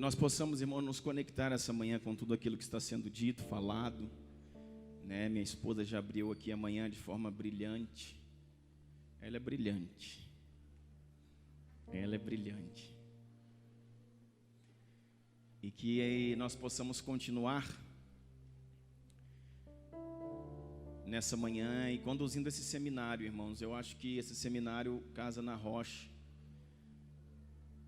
nós possamos, irmão, nos conectar essa manhã com tudo aquilo que está sendo dito, falado, né? Minha esposa já abriu aqui amanhã de forma brilhante. Ela é brilhante. Ela é brilhante. E que nós possamos continuar nessa manhã e conduzindo esse seminário, irmãos. Eu acho que esse seminário Casa na Rocha,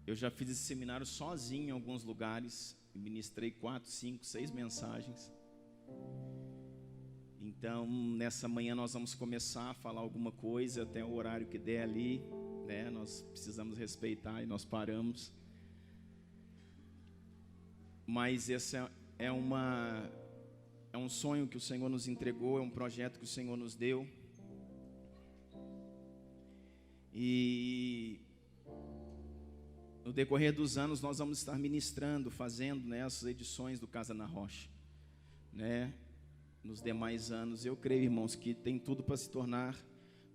eu já fiz esse seminário sozinho em alguns lugares, ministrei 4, 5, 6 mensagens. Então, nessa manhã nós vamos começar a falar alguma coisa até o horário que der ali, né? Nós precisamos respeitar e nós paramos. Mas esse é um sonho que o Senhor nos entregou, é um projeto que o Senhor nos deu. E no decorrer dos anos nós vamos estar ministrando, fazendo, né, essas edições do Casa na Rocha, né? Nos demais anos, eu creio, irmãos, que tem tudo para se tornar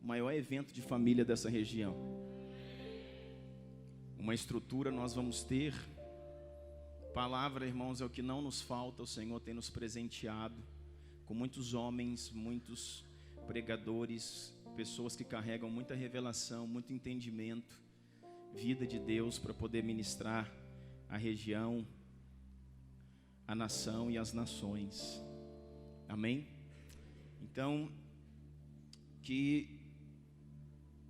o maior evento de família dessa região. Uma estrutura nós vamos ter. Palavra, irmãos, é o que não nos falta. O Senhor tem nos presenteado com muitos homens, muitos pregadores, pessoas que carregam muita revelação, muito entendimento, vida de Deus para poder ministrar a região, a nação e as nações. Amém? Então, que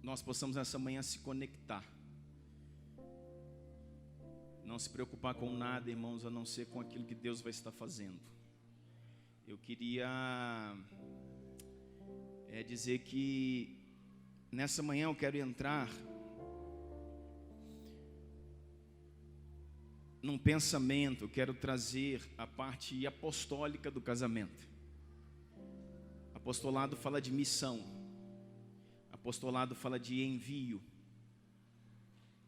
nós possamos essa manhã se conectar. Não se preocupar com nada, irmãos, a não ser com aquilo que Deus vai estar fazendo. Eu queria dizer que nessa manhã eu quero entrar num pensamento, eu quero trazer a parte apostólica do casamento. Apostolado fala de missão. Apostolado fala de envio.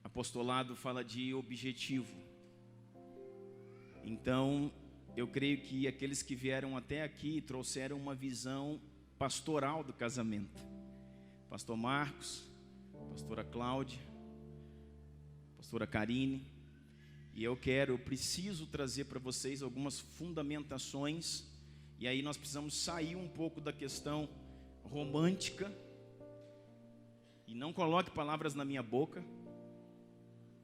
Apostolado fala de objetivo. Então, eu creio que aqueles que vieram até aqui trouxeram uma visão pastoral do casamento. Pastor Marcos, pastora Cláudia, pastora Karine. E eu preciso trazer para vocês algumas fundamentações. E aí nós precisamos sair um pouco da questão romântica. E não coloque palavras na minha boca.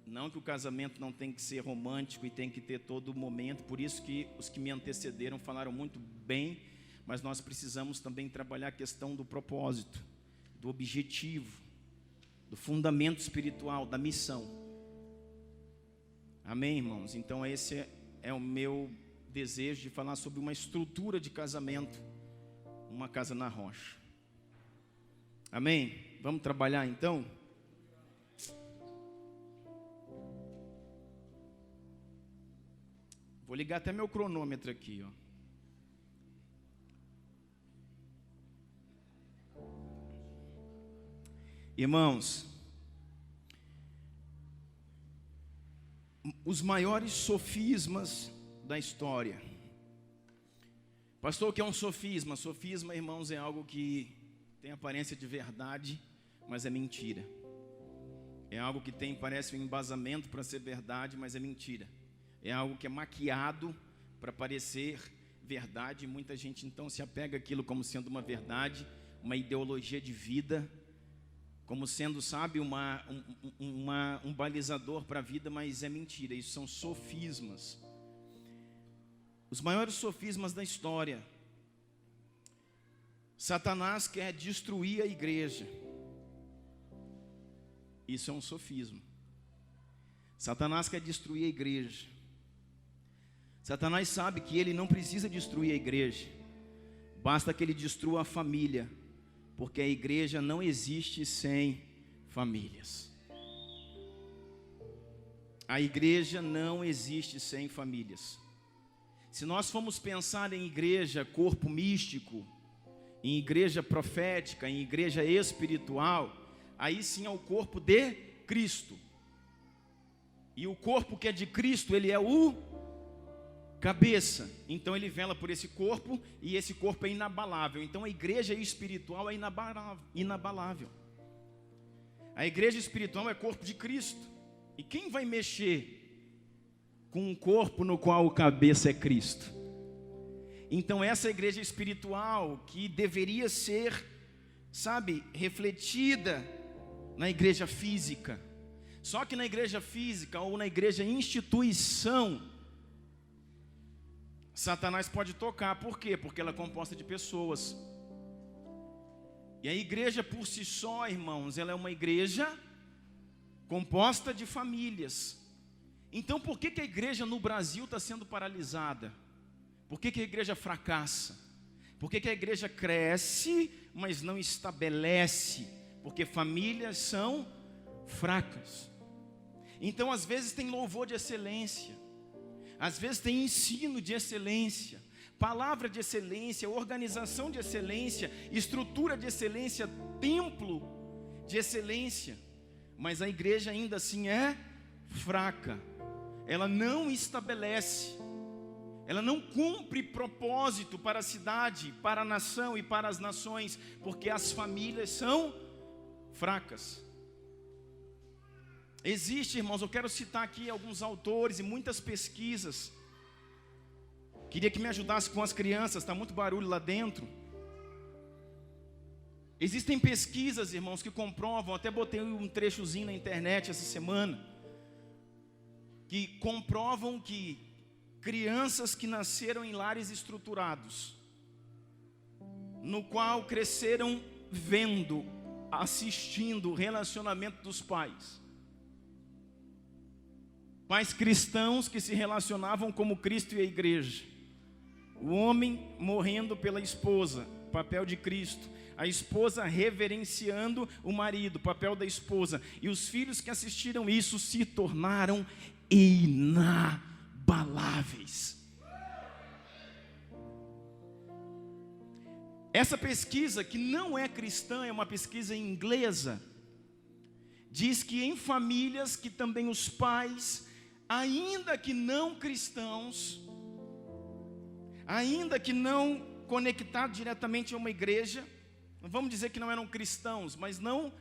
Não que o casamento não tem que ser romântico e tem que ter todo momento. Por isso que os que me antecederam falaram muito bem. Mas nós precisamos também trabalhar a questão do propósito, do objetivo, do fundamento espiritual, da missão. Amém, irmãos? Então esse é o meu desejo de falar sobre uma estrutura de casamento, uma casa na rocha. Amém? Vamos trabalhar então? Vou ligar até meu cronômetro aqui, ó. Irmãos, os maiores sofismas da história. Pastor, o que é um sofisma? Sofisma, irmãos, é algo que tem aparência de verdade, mas é mentira. É algo que parece um embasamento para ser verdade, mas é mentira. É algo que é maquiado para parecer verdade. Muita gente então se apega àquilo como sendo uma verdade, uma ideologia de vida, como sendo, sabe, um balizador para a vida, mas é mentira. Isso são sofismas. Os maiores sofismas da história. Satanás quer destruir a igreja. Isso é um sofisma. Satanás quer destruir a igreja. Satanás sabe que ele não precisa destruir a igreja. Basta que ele destrua a família. Porque a igreja não existe sem famílias. A igreja não existe sem famílias. Se nós formos pensar em igreja, corpo místico, em igreja profética, em igreja espiritual, aí sim é o corpo de Cristo. E o corpo que é de Cristo, ele é o cabeça. Então ele vela por esse corpo, e esse corpo é inabalável. Então a igreja espiritual é inabalável. A igreja espiritual é corpo de Cristo. E quem vai mexer com um corpo no qual o cabeça é Cristo. Então essa igreja espiritual que deveria ser, sabe, refletida na igreja física. Só que na igreja física ou na igreja instituição, Satanás pode tocar. Por quê? Porque ela é composta de pessoas. E a igreja por si só, irmãos, ela é uma igreja composta de famílias. Então por que a igreja no Brasil está sendo paralisada? Por que a igreja fracassa? Por que a igreja cresce, mas não estabelece? Porque famílias são fracas. Então às vezes tem louvor de excelência, às vezes tem ensino de excelência, palavra de excelência, organização de excelência, estrutura de excelência, templo de excelência, mas a igreja ainda assim é fraca. Ela não estabelece, ela não cumpre propósito para a cidade, para a nação e para as nações, porque as famílias são fracas. Existe, irmãos, eu quero citar aqui alguns autores e muitas pesquisas. Queria que me ajudasse com as crianças, está muito barulho lá dentro. Existem pesquisas, irmãos, que comprovam, até botei um trechozinho na internet essa semana, que comprovam que crianças que nasceram em lares estruturados, no qual cresceram vendo, assistindo o relacionamento dos pais, pais cristãos que se relacionavam como Cristo e a igreja, o homem morrendo pela esposa, papel de Cristo, a esposa reverenciando o marido, papel da esposa, e os filhos que assistiram isso se tornaram inabaláveis. Essa pesquisa, que não é cristã, é uma pesquisa inglesa, diz que em famílias que também os pais, ainda que não cristãos, ainda que não conectados diretamente a uma igreja, vamos dizer que não eram cristãos, mas não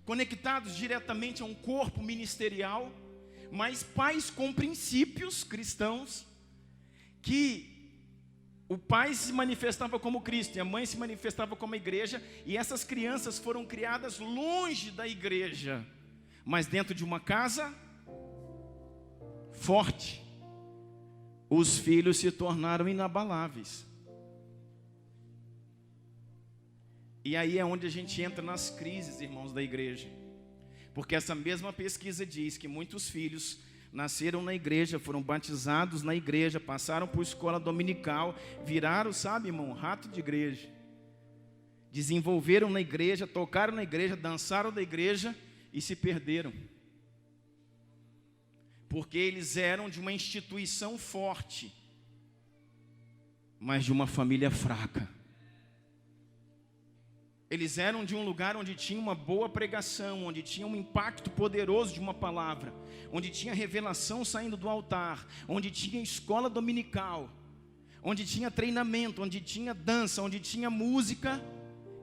conectados diretamente a um corpo ministerial, mas pais com princípios cristãos, que o pai se manifestava como Cristo e a mãe se manifestava como a igreja, e essas crianças foram criadas longe da igreja, mas dentro de uma casa forte. Os filhos se tornaram inabaláveis. E aí é onde a gente entra nas crises, irmãos, da igreja. Porque essa mesma pesquisa diz que muitos filhos nasceram na igreja, foram batizados na igreja, passaram por escola dominical, viraram, sabe, irmão, rato de igreja. Desenvolveram na igreja, tocaram na igreja, dançaram da igreja e se perderam. Porque eles eram de uma instituição forte, mas de uma família fraca. Eles eram de um lugar onde tinha uma boa pregação, onde tinha um impacto poderoso de uma palavra, onde tinha revelação saindo do altar, onde tinha escola dominical, onde tinha treinamento, onde tinha dança, onde tinha música,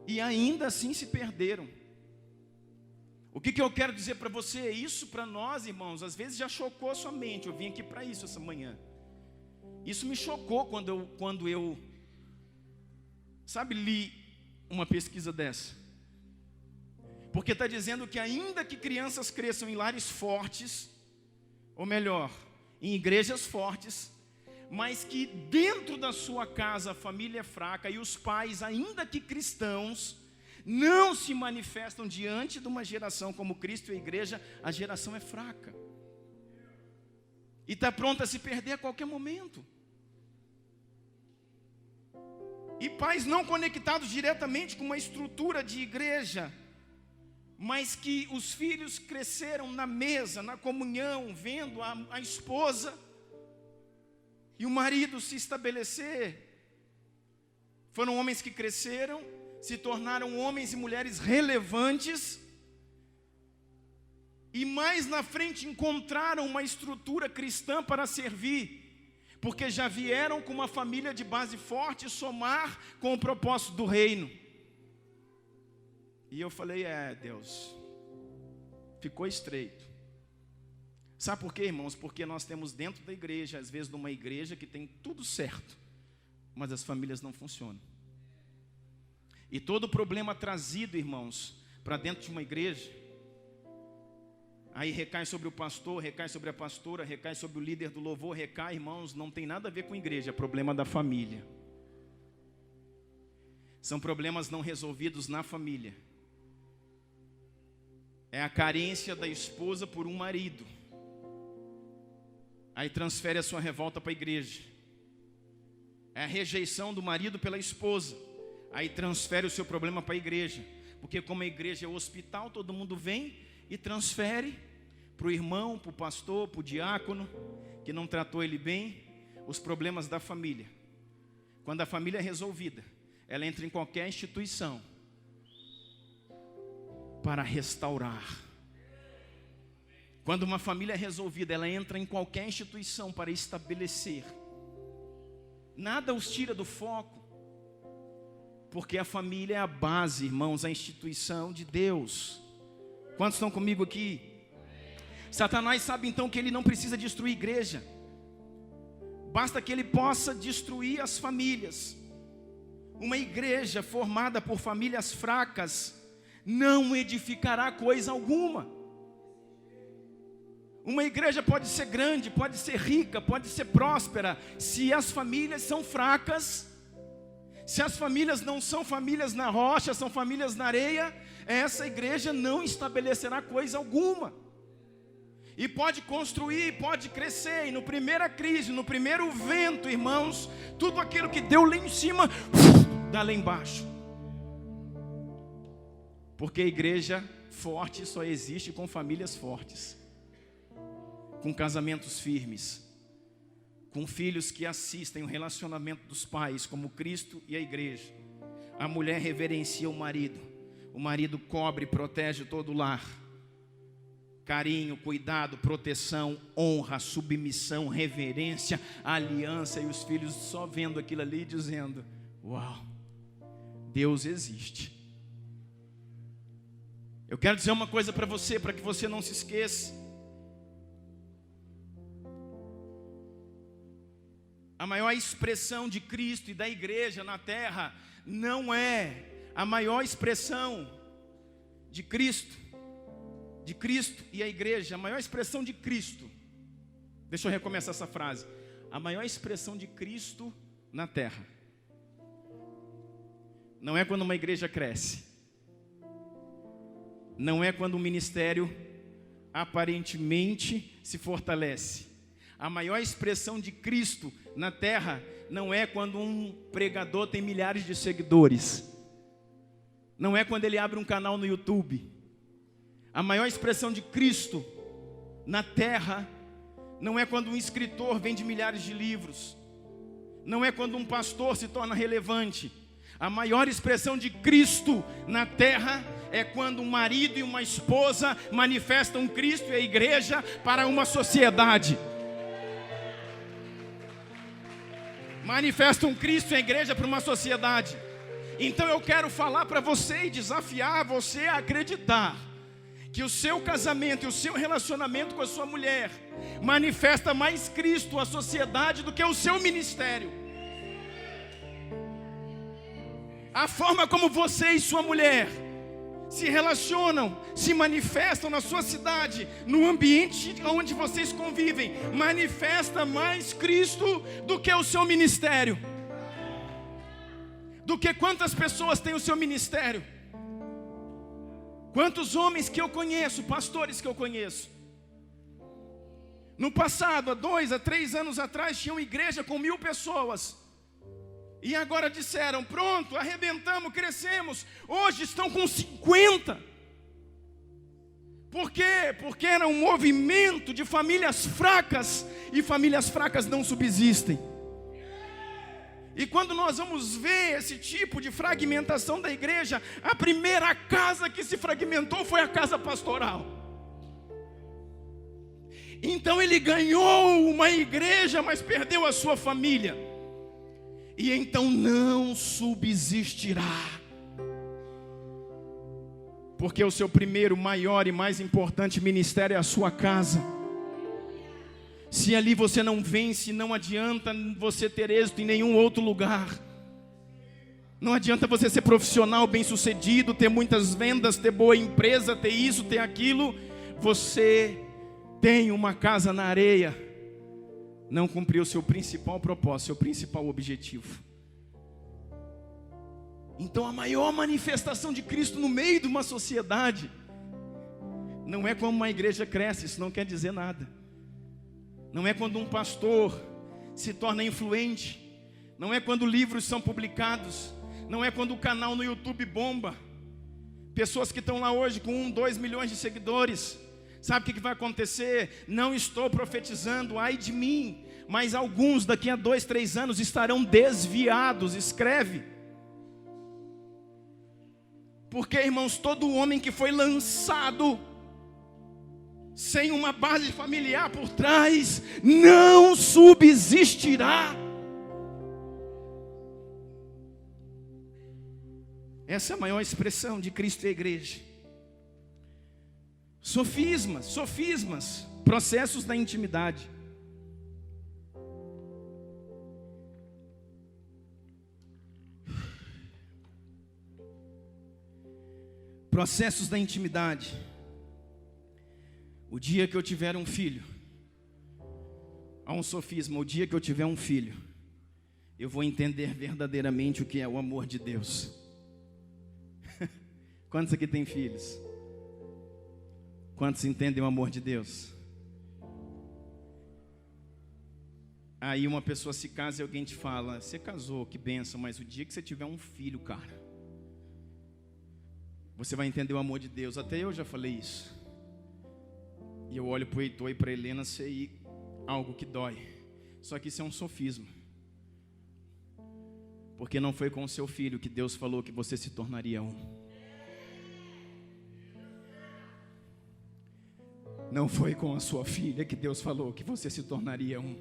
e ainda assim se perderam. O que eu quero dizer para você? Isso para nós, irmãos, às vezes já chocou a sua mente. Eu vim aqui para isso essa manhã. Isso me chocou quando eu li uma pesquisa dessa. Porque está dizendo que ainda que crianças cresçam em lares fortes, ou melhor, em igrejas fortes, mas que dentro da sua casa a família é fraca e os pais, ainda que cristãos, não se manifestam diante de uma geração como Cristo e a igreja, a geração é fraca. E está pronta a se perder a qualquer momento. E pais não conectados diretamente com uma estrutura de igreja, mas que os filhos cresceram na mesa, na comunhão, vendo a esposa e o marido se estabelecer. Foram homens que cresceram, se tornaram homens e mulheres relevantes, e mais na frente encontraram uma estrutura cristã para servir, porque já vieram com uma família de base forte somar com o propósito do reino. E eu falei, Deus, ficou estreito. Sabe por quê, irmãos? Porque nós temos dentro da igreja, às vezes numa igreja que tem tudo certo, mas as famílias não funcionam. E todo problema trazido, irmãos, para dentro de uma igreja, aí recai sobre o pastor, recai sobre a pastora, recai sobre o líder do louvor, recai, irmãos, não tem nada a ver com a igreja, é problema da família. São problemas não resolvidos na família. É a carência da esposa por um marido. Aí transfere a sua revolta para a igreja. É a rejeição do marido pela esposa. Aí transfere o seu problema para a igreja. Porque como a igreja é o hospital, todo mundo vem e transfere para o irmão, para o pastor, para o diácono, que não tratou ele bem, os problemas da família. Quando a família é resolvida, ela entra em qualquer instituição para restaurar. Quando uma família é resolvida, ela entra em qualquer instituição para estabelecer. Nada os tira do foco, porque a família é a base, irmãos, a instituição de Deus. Quantos estão comigo aqui? Satanás sabe então que ele não precisa destruir a igreja, basta que ele possa destruir as famílias. Uma igreja formada por famílias fracas não edificará coisa alguma. Uma igreja pode ser grande, pode ser rica, pode ser próspera, se as famílias são fracas, se as famílias não são famílias na rocha, são famílias na areia, essa igreja não estabelecerá coisa alguma. E pode construir, pode crescer, e no primeira crise, no primeiro vento, irmãos, tudo aquilo que deu lá em cima, dá lá embaixo. Porque a igreja forte só existe com famílias fortes, com casamentos firmes, com filhos que assistem o relacionamento dos pais, como Cristo e a igreja. A mulher reverencia o marido cobre e protege todo o lar. Carinho, cuidado, proteção, honra, submissão, reverência, aliança, e os filhos só vendo aquilo ali dizendo: uau, Deus existe. Eu quero dizer uma coisa para você, para que você não se esqueça. A maior expressão de Cristo e da igreja na terra não é a maior expressão de Cristo e a igreja. A maior expressão de Cristo, deixa eu recomeçar essa frase, a maior expressão de Cristo na terra não é quando uma igreja cresce, não é quando um ministério aparentemente se fortalece. A maior expressão de Cristo na terra não é quando um pregador tem milhares de seguidores, não é quando ele abre um canal no YouTube. A maior expressão de Cristo na terra não é quando um escritor vende milhares de livros, não é quando um pastor se torna relevante. A maior expressão de Cristo na terra é quando um marido e uma esposa manifestam Cristo e a igreja para uma sociedade. Manifestam Cristo e a igreja para uma sociedade. Então eu quero falar para você e desafiar você a acreditar que o seu casamento e o seu relacionamento com a sua mulher manifesta mais Cristo à sociedade do que o seu ministério. A forma como você e sua mulher se relacionam, se manifestam na sua cidade, no ambiente onde vocês convivem, manifesta mais Cristo do que o seu ministério, do que quantas pessoas têm o seu ministério. Quantos homens que eu conheço, pastores que eu conheço, no passado, há 2 a 3 anos atrás, tinham igreja com 1000 pessoas, e agora disseram: pronto, arrebentamos, crescemos. Hoje estão com 50. Por quê? Porque era um movimento de famílias fracas, e famílias fracas não subsistem. E quando nós vamos ver esse tipo de fragmentação da igreja, a primeira casa que se fragmentou foi a casa pastoral. Então ele ganhou uma igreja, mas perdeu a sua família. E então não subsistirá. Porque o seu primeiro, maior e mais importante ministério é a sua casa. Se ali você não vence, não adianta você ter êxito em nenhum outro lugar. Não adianta você ser profissional bem-sucedido, ter muitas vendas, ter boa empresa, ter isso, ter aquilo. Você tem uma casa na areia, não cumpriu seu principal propósito, seu principal objetivo. Então a maior manifestação de Cristo no meio de uma sociedade não é como uma igreja cresce, isso não quer dizer nada. Não é quando um pastor se torna influente, não é quando livros são publicados, não é quando o canal no YouTube bomba. Pessoas que estão lá hoje com 1, 2 milhões de seguidores, sabe o que vai acontecer? Não estou profetizando, ai de mim, mas alguns daqui a 2, 3 anos estarão desviados. Escreve. Porque, irmãos, todo homem que foi lançado sem uma base familiar por trás não subsistirá. Essa é a maior expressão de Cristo e a igreja. Sofismas, processos da intimidade. Processos da intimidade. O dia que eu tiver um filho, há um sofisma, o dia que eu tiver um filho, eu vou entender verdadeiramente o que é o amor de Deus. Quantos aqui têm filhos? Quantos entendem o amor de Deus? Aí uma pessoa se casa e alguém te fala: você casou, que bênção, mas o dia que você tiver um filho, cara, você vai entender o amor de Deus. Até eu já falei isso. E eu olho para o Heitor e para a Helena, sei algo que dói. Só que isso é um sofisma. Porque não foi com o seu filho que Deus falou que você se tornaria um. Não foi com a sua filha que Deus falou que você se tornaria um.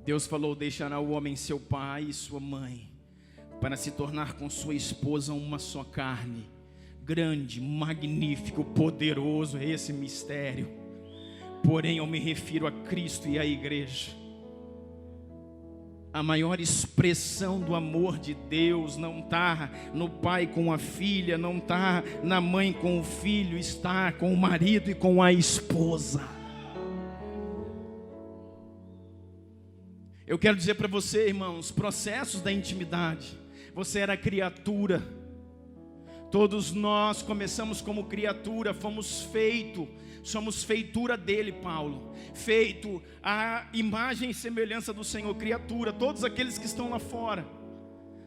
Deus falou: deixará o homem seu pai e sua mãe, para se tornar com sua esposa uma só carne. Grande, magnífico, poderoso é esse mistério. Porém eu me refiro a Cristo e à igreja. A maior expressão do amor de Deus não está no pai com a filha, não está na mãe com o filho, está com o marido e com a esposa. Eu quero dizer para você, irmãos, processos da intimidade. Você era criatura. Todos nós começamos como criatura, somos feitura dele, Paulo. Feito à imagem e semelhança do Senhor, criatura. Todos aqueles que estão lá fora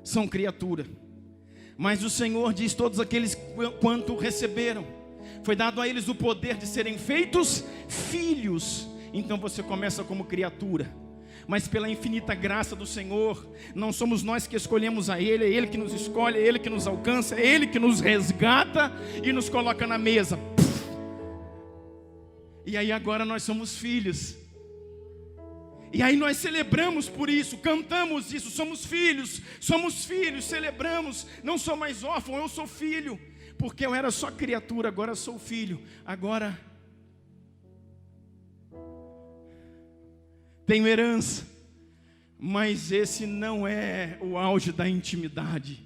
são criatura. Mas o Senhor diz: todos aqueles quanto receberam, foi dado a eles o poder de serem feitos filhos. Então você começa como criatura, mas pela infinita graça do Senhor, não somos nós que escolhemos a Ele, é Ele que nos escolhe, é Ele que nos alcança, é Ele que nos resgata e nos coloca na mesa. E aí agora nós somos filhos. E aí nós celebramos por isso, cantamos isso, somos filhos, celebramos. Não sou mais órfão, eu sou filho. Porque eu era só criatura, agora sou filho. Agora tenho herança, mas esse não é o auge da intimidade.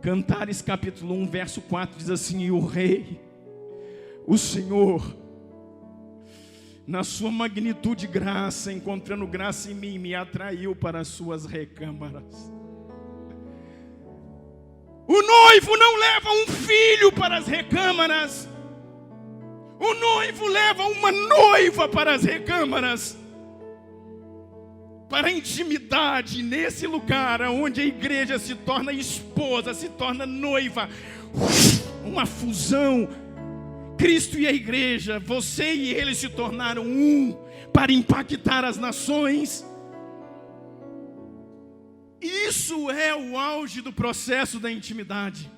Cantares capítulo 1, verso 4 diz assim: e o rei, o Senhor, na sua magnitude de graça, encontrando graça em mim, me atraiu para as suas recâmaras. O noivo não leva um filho para as recâmaras, o noivo leva uma noiva para as recâmaras, para a intimidade, nesse lugar onde a igreja se torna esposa, se torna noiva, uma fusão. Cristo e a igreja, você e ele se tornaram um para impactar as nações. Isso é o auge do processo da intimidade.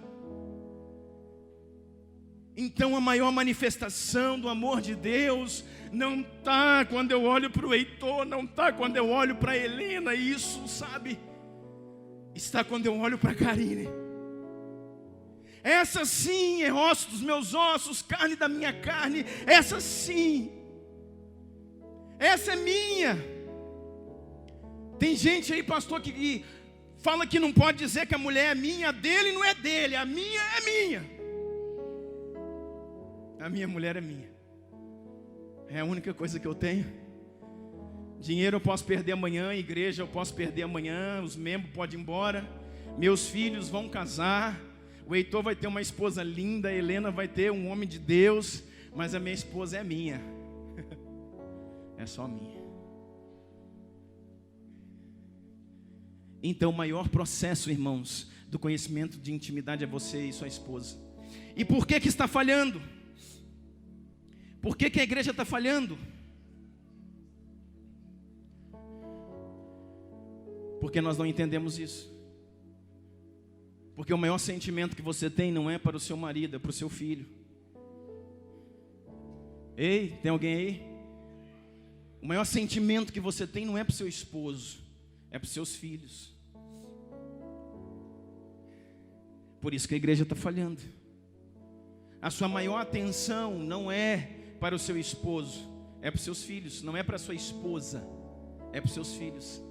Então a maior manifestação do amor de Deus não está quando eu olho para o Heitor, não está quando eu olho para a Helena, isso, sabe, está quando eu olho para a Karine. Essa sim é osso dos meus ossos, carne da minha carne. Essa sim Essa é minha. Tem gente aí, pastor, que fala que não pode dizer que a mulher é minha, a dele não é dele, a minha é minha. A minha mulher é minha. É a única coisa que eu tenho. Dinheiro eu posso perder amanhã, igreja eu posso perder amanhã, os membros podem ir embora, meus filhos vão casar, o Heitor vai ter uma esposa linda, a Helena vai ter um homem de Deus, mas a minha esposa é minha. É só minha. Então o maior processo, irmãos, do conhecimento de intimidade é você e sua esposa. E por que está falhando? Por que a igreja está falhando? Porque nós não entendemos isso. Porque o maior sentimento que você tem não é para o seu marido, é para o seu filho. Ei, tem alguém aí? O maior sentimento que você tem não é para o seu esposo, é para os seus filhos. Por isso que a igreja está falhando. A sua maior atenção não é para o seu esposo, é para os seus filhos. Não é para a sua esposa, é para os seus filhos.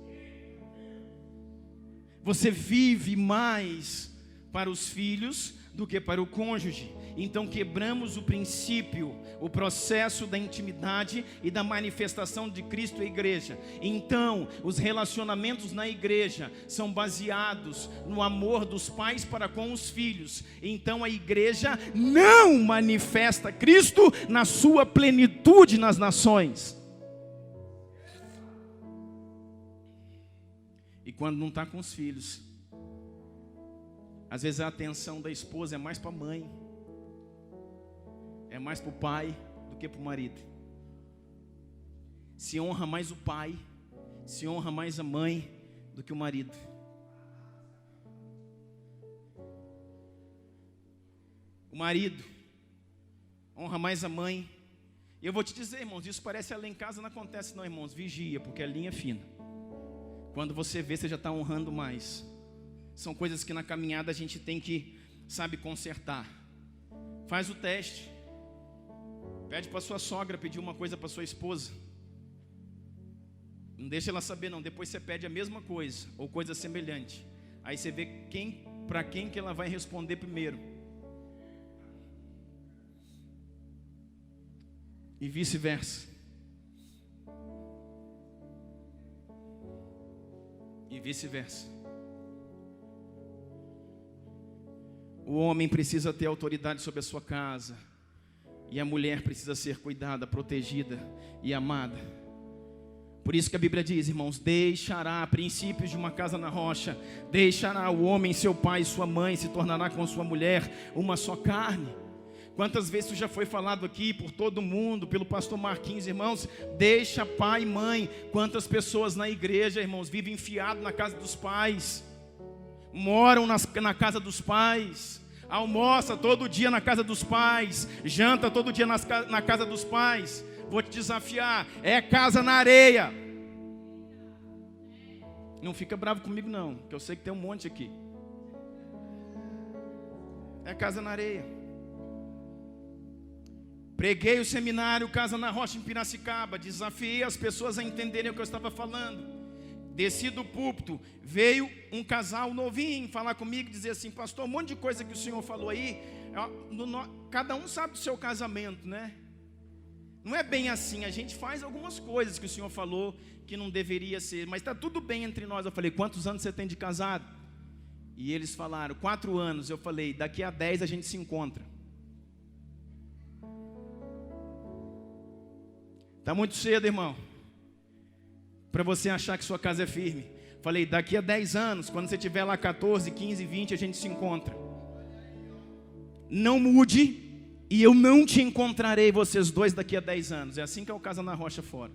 Você vive mais para os filhos do que para o cônjuge. Então quebramos o princípio, o processo da intimidade e da manifestação de Cristo à igreja. Então os relacionamentos na igreja são baseados no amor dos pais para com os filhos. Então a igreja não manifesta Cristo na sua plenitude nas nações. E quando não está com os filhos, às vezes a atenção da esposa é mais para a mãe, é mais para o pai do que para o marido. Se honra mais o pai, se honra mais a mãe do que o marido. O marido honra mais a mãe. E eu vou te dizer, irmãos, isso parece lá em casa, não acontece não, irmãos. Vigia, porque a linha é fina. Quando você vê, você já está honrando mais. São coisas que na caminhada a gente tem que, consertar. Faz o teste. Pede para sua sogra pedir uma coisa para sua esposa. Não deixa ela saber não. Depois você pede a mesma coisa, ou coisa semelhante. Aí você vê para quem que ela vai responder primeiro. E vice-versa. E vice-versa. O homem precisa ter autoridade sobre a sua casa, e a mulher precisa ser cuidada, protegida e amada. Por isso que a Bíblia diz, irmãos, deixará, princípios de uma casa na rocha, deixará o homem seu pai e sua mãe, se tornará com sua mulher uma só carne. Quantas vezes isso já foi falado aqui por todo mundo, pelo pastor Marquinhos, irmãos? Deixa pai e mãe. Quantas pessoas na igreja, irmãos, vivem enfiados na casa dos pais, moram na casa dos pais, almoça todo dia na casa dos pais, janta todo dia na casa dos pais. Vou te desafiar, é casa na areia. Não fica bravo comigo não, que eu sei que tem um monte aqui. É casa na areia. Preguei o seminário Casa na Rocha em Piracicaba, desafiei as pessoas a entenderem o que eu estava falando. Desci do púlpito, veio um casal novinho falar comigo e dizer assim: pastor, um monte de coisa que o senhor falou aí, cada um sabe do seu casamento, né? Não é bem assim, a gente faz algumas coisas que o senhor falou que não deveria ser, mas está tudo bem entre nós. Eu falei: quantos anos você tem de casado? E eles falaram: 4 anos. Eu falei: daqui a 10 a gente se encontra. Está muito cedo, irmão, para você achar que sua casa é firme. Falei: daqui a 10 anos, quando você tiver lá 14, 15, 20, a gente se encontra. Não mude, e eu não te encontrarei vocês dois daqui a 10 anos. É assim que é o Casa na Rocha fora.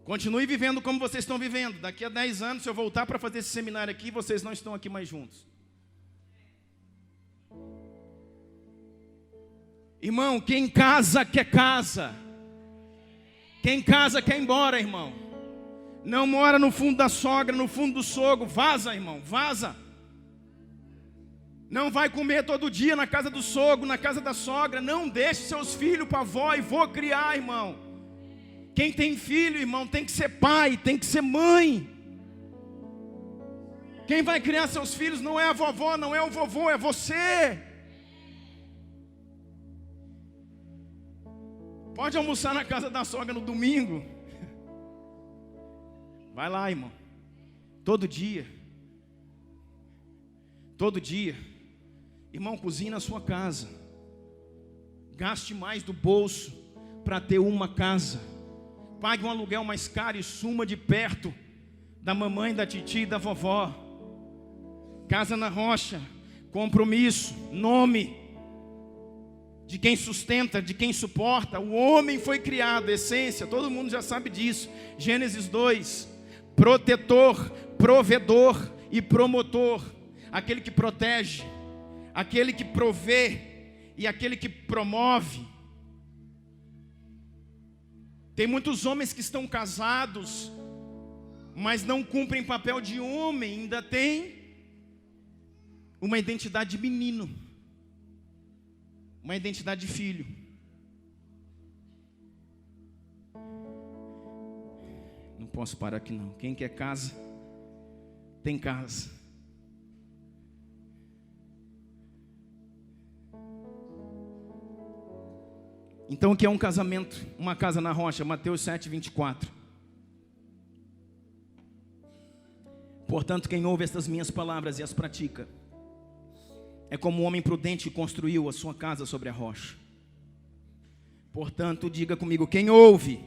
Continue vivendo como vocês estão vivendo. Daqui a 10 anos, se eu voltar para fazer esse seminário aqui, vocês não estão aqui mais juntos. Irmão, quem casa quer casa. Quem casa quer ir embora, irmão. Não mora no fundo da sogra, no fundo do sogro. Vaza, irmão, vaza. Não vai comer todo dia na casa do sogro, na casa da sogra. Não deixe seus filhos para avó e vô criar, irmão. Quem tem filho, irmão, tem que ser pai, tem que ser mãe. Quem vai criar seus filhos não é a vovó, não é o vovô, é você. Pode almoçar na casa da sogra no domingo. Vai lá, irmão. Todo dia. Todo dia. Irmão, cozinhe na sua casa. Gaste mais do bolso para ter uma casa. Pague um aluguel mais caro e suma de perto da mamãe, da titia e da vovó. Casa na rocha, compromisso, nome de quem sustenta, de quem suporta. O homem foi criado, essência, todo mundo já sabe disso. Gênesis 2, protetor, provedor e promotor. Aquele que protege, aquele que provê e aquele que promove. Tem muitos homens que estão casados, mas não cumprem papel de homem, ainda tem uma identidade de menino, uma identidade de filho. Não posso parar aqui não. Quem quer casa, tem casa. Então o que é um casamento? Uma casa na rocha, Mateus 7, 24. Portanto, quem ouve estas minhas palavras e as pratica, é como um homem prudente que construiu a sua casa sobre a rocha. Portanto, diga comigo, quem ouve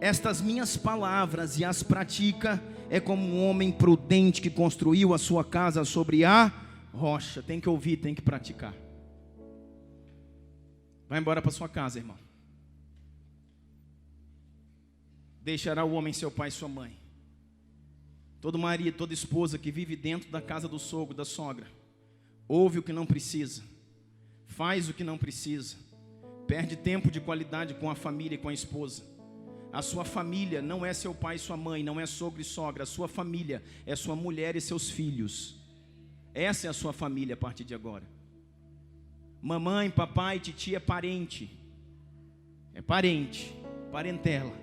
estas minhas palavras e as pratica, é como um homem prudente que construiu a sua casa sobre a rocha. Tem que ouvir, tem que praticar. Vai embora para sua casa, irmão. Deixará o homem seu pai e sua mãe. Todo marido, toda esposa que vive dentro da casa do sogro, da sogra, ouve o que não precisa, faz o que não precisa, perde tempo de qualidade com a família e com a esposa. A sua família não é seu pai e sua mãe, não é sogro e sogra. A sua família é sua mulher e seus filhos. Essa é a sua família a partir de agora. Mamãe, papai, titia é parente. É parente, parentela.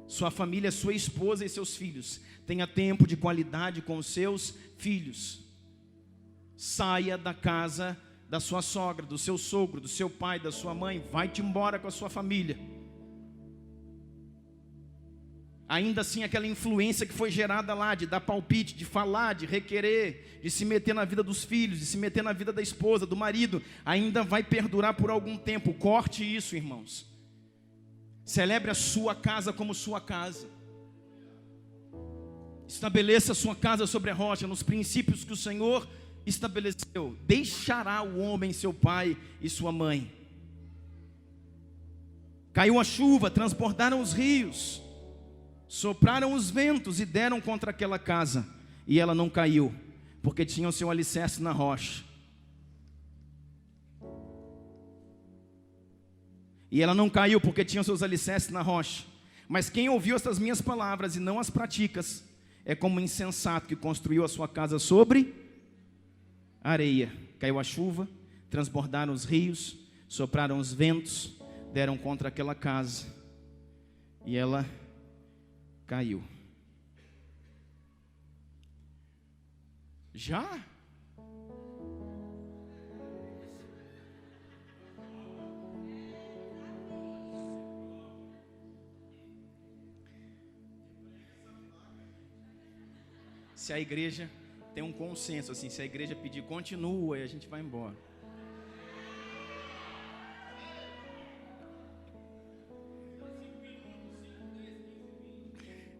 Sua família é sua esposa e seus filhos. Tenha tempo de qualidade com os seus filhos. Saia da casa da sua sogra, do seu sogro, do seu pai, da sua mãe. Vai-te embora com a sua família. Ainda assim, aquela influência que foi gerada lá, de dar palpite, de falar, de requerer, de se meter na vida dos filhos, de se meter na vida da esposa, do marido, ainda vai perdurar por algum tempo. Corte isso, irmãos. Celebre a sua casa como sua casa. Estabeleça a sua casa sobre a rocha, nos princípios que o Senhor estabeleceu. Deixará o homem seu pai e sua mãe. Caiu a chuva, transbordaram os rios, sopraram os ventos e deram contra aquela casa, e ela não caiu, porque tinha o seu alicerce na rocha. E ela não caiu porque tinha os seus alicerces na rocha. Mas quem ouviu estas minhas palavras e não as praticas, é como um insensato que construiu a sua casa sobre areia. Caiu a chuva, transbordaram os rios, sopraram os ventos, deram contra aquela casa, e ela caiu. Já? Se a igreja tem um consenso assim, se a igreja pedir continua, aí a gente vai embora.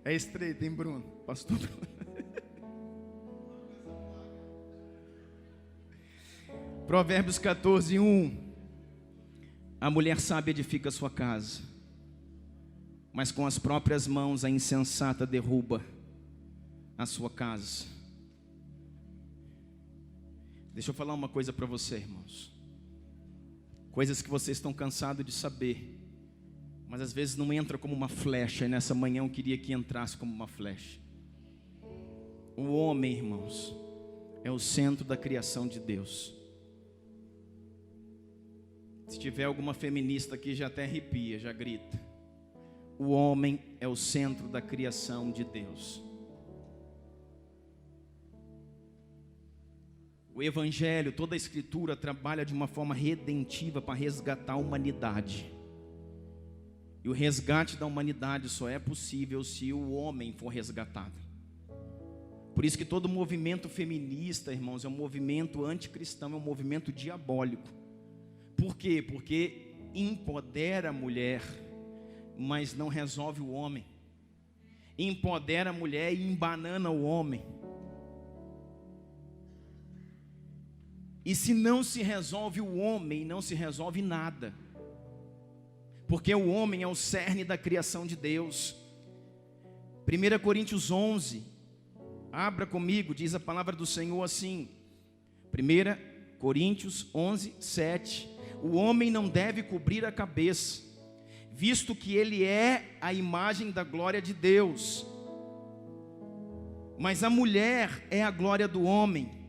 É estreito, hein, Bruno? Pastor Bruno. Provérbios 14, 1. A mulher sábia edifica sua casa, mas com as próprias mãos a insensata derruba a sua casa. Deixa eu falar uma coisa para você, irmãos. Coisas que vocês estão cansados de saber, mas às vezes não entra como uma flecha. E nessa manhã eu queria que entrasse como uma flecha. O homem, irmãos, é o centro da criação de Deus. Se tiver alguma feminista aqui, já até arrepia, já grita. O homem é o centro da criação de Deus. O Evangelho, toda a Escritura trabalha de uma forma redentiva para resgatar a humanidade. E o resgate da humanidade só é possível se o homem for resgatado. Por isso que todo movimento feminista, irmãos, é um movimento anticristão, é um movimento diabólico. Por quê? Porque empodera a mulher, mas não resolve o homem. Empodera a mulher e embanana o homem. E se não se resolve o homem, não se resolve nada. Porque o homem é o cerne da criação de Deus. 1 Coríntios 11, abra comigo, diz a palavra do Senhor assim. 1 Coríntios 11, 7. O homem não deve cobrir a cabeça, visto que ele é a imagem da glória de Deus. Mas a mulher é a glória do homem.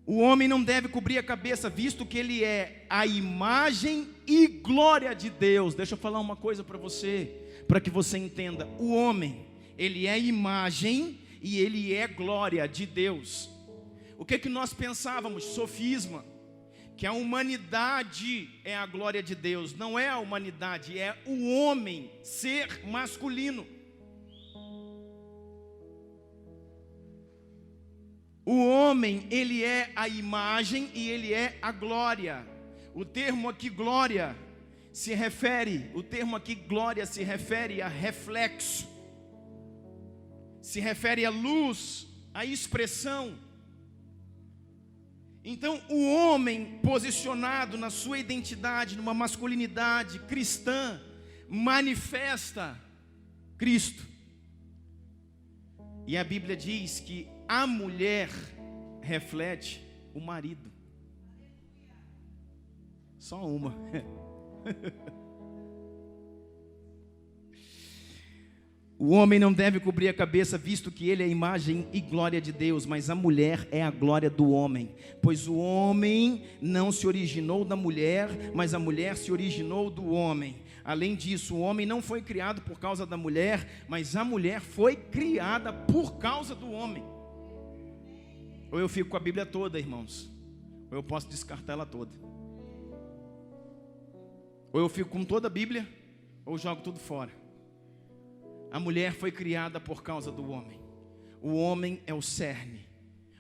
O homem não deve cobrir a cabeça, visto que ele é a imagem e glória de Deus. Deixa eu falar uma coisa para você, para que você entenda. O homem, ele é imagem e ele é glória de Deus. O que nós pensávamos? Sofisma. Que a humanidade é a glória de Deus. Não é a humanidade, é o homem, ser masculino. O homem, ele é a imagem e ele é a glória. O termo aqui glória se refere a reflexo. Se refere à luz, à expressão. Então, o homem posicionado na sua identidade, numa masculinidade cristã, manifesta Cristo. E a Bíblia diz que a mulher reflete o marido. Só uma. O homem não deve cobrir a cabeça, visto que ele é a imagem e glória de Deus, mas a mulher é a glória do homem. Pois o homem não se originou da mulher, mas a mulher se originou do homem. Além disso, o homem não foi criado por causa da mulher, mas a mulher foi criada por causa do homem. Ou eu fico com a Bíblia toda, irmãos, ou eu posso descartar ela toda. Ou eu fico com toda a Bíblia, ou jogo tudo fora. A mulher foi criada por causa do homem. O homem é o cerne.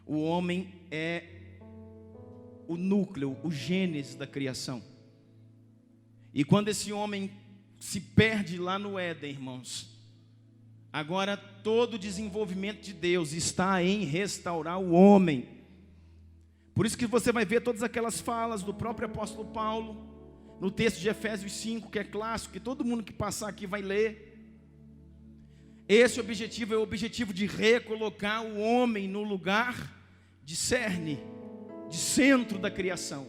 O homem é o núcleo, o gênese da criação. E quando esse homem se perde lá no Éden, irmãos, agora todo o desenvolvimento de Deus está em restaurar o homem. Por isso que você vai ver todas aquelas falas do próprio apóstolo Paulo, no texto de Efésios 5, que é clássico, que todo mundo que passar aqui vai ler. Esse objetivo é o objetivo de recolocar o homem no lugar de cerne, de centro da criação.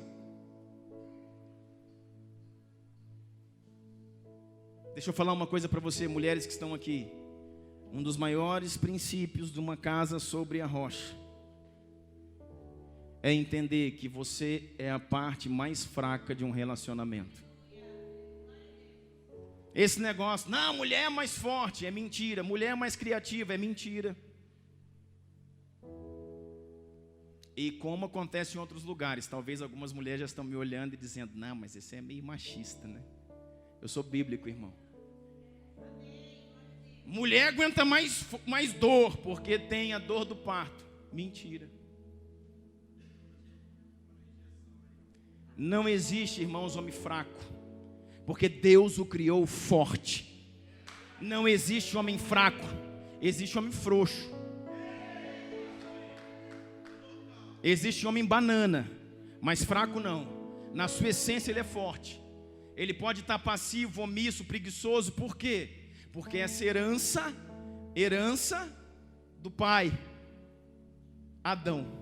Deixa eu falar uma coisa para você, mulheres que estão aqui. Um dos maiores princípios de uma casa sobre a rocha é entender que você é a parte mais fraca de um relacionamento. Esse negócio, não, mulher é mais forte, é mentira. Mulher é mais criativa, é mentira. E como acontece em outros lugares, talvez algumas mulheres já estão me olhando e dizendo, não, mas esse é meio machista, né? Eu sou bíblico, irmão. Mulher aguenta mais dor, porque tem a dor do parto. Mentira. Não existe, irmãos, homem fraco, porque Deus o criou forte. Não existe homem fraco, existe homem frouxo. Existe homem banana, mas fraco não. Na sua essência ele é forte. Ele pode estar passivo, omisso, preguiçoso. Por quê? Porque essa herança do pai, Adão.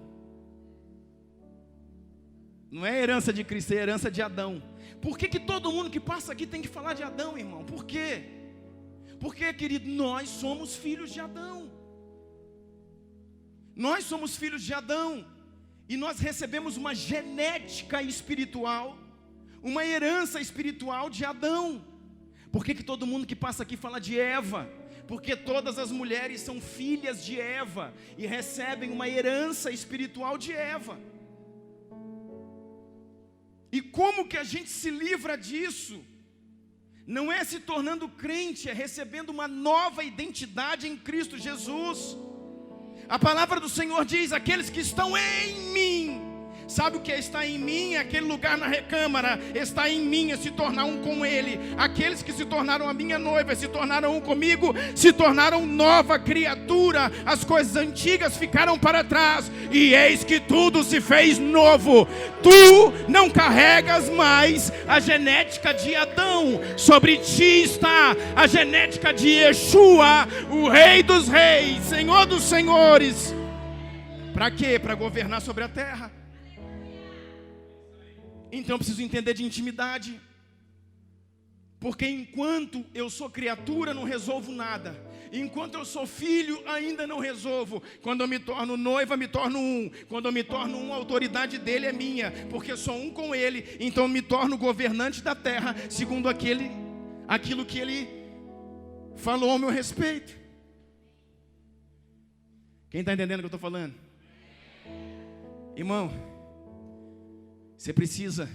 Não é herança de Cristo, é herança de Adão. Por que todo mundo que passa aqui tem que falar de Adão, irmão? Por quê? Porque, querido, nós somos filhos de Adão. Nós somos filhos de Adão. E nós recebemos uma genética espiritual, uma herança espiritual de Adão. Por que todo mundo que passa aqui fala de Eva? Porque todas as mulheres são filhas de Eva e recebem uma herança espiritual de Eva. E como que a gente se livra disso? Não é se tornando crente, é recebendo uma nova identidade em Cristo Jesus. A palavra do Senhor diz: aqueles que estão em mim. Sabe o que é estar em mim? É aquele lugar na recâmara. Estar em mim é se tornar um com Ele. Aqueles que se tornaram a minha noiva, se tornaram um comigo, se tornaram nova criatura. As coisas antigas ficaram para trás, e eis que tudo se fez novo. Tu não carregas mais a genética de Adão. Sobre ti está a genética de Yeshua, o Rei dos Reis, Senhor dos Senhores. Para quê? Para governar sobre a terra. Então eu preciso entender de intimidade. Porque enquanto eu sou criatura, não resolvo nada. Enquanto eu sou filho, ainda não resolvo. Quando eu me torno noiva, me torno um. Quando eu me torno um, a autoridade dele é minha, porque sou um com ele. Então eu me torno governante da terra, segundo aquilo que ele falou ao meu respeito. Quem está entendendo o que eu estou falando? Irmão, você precisa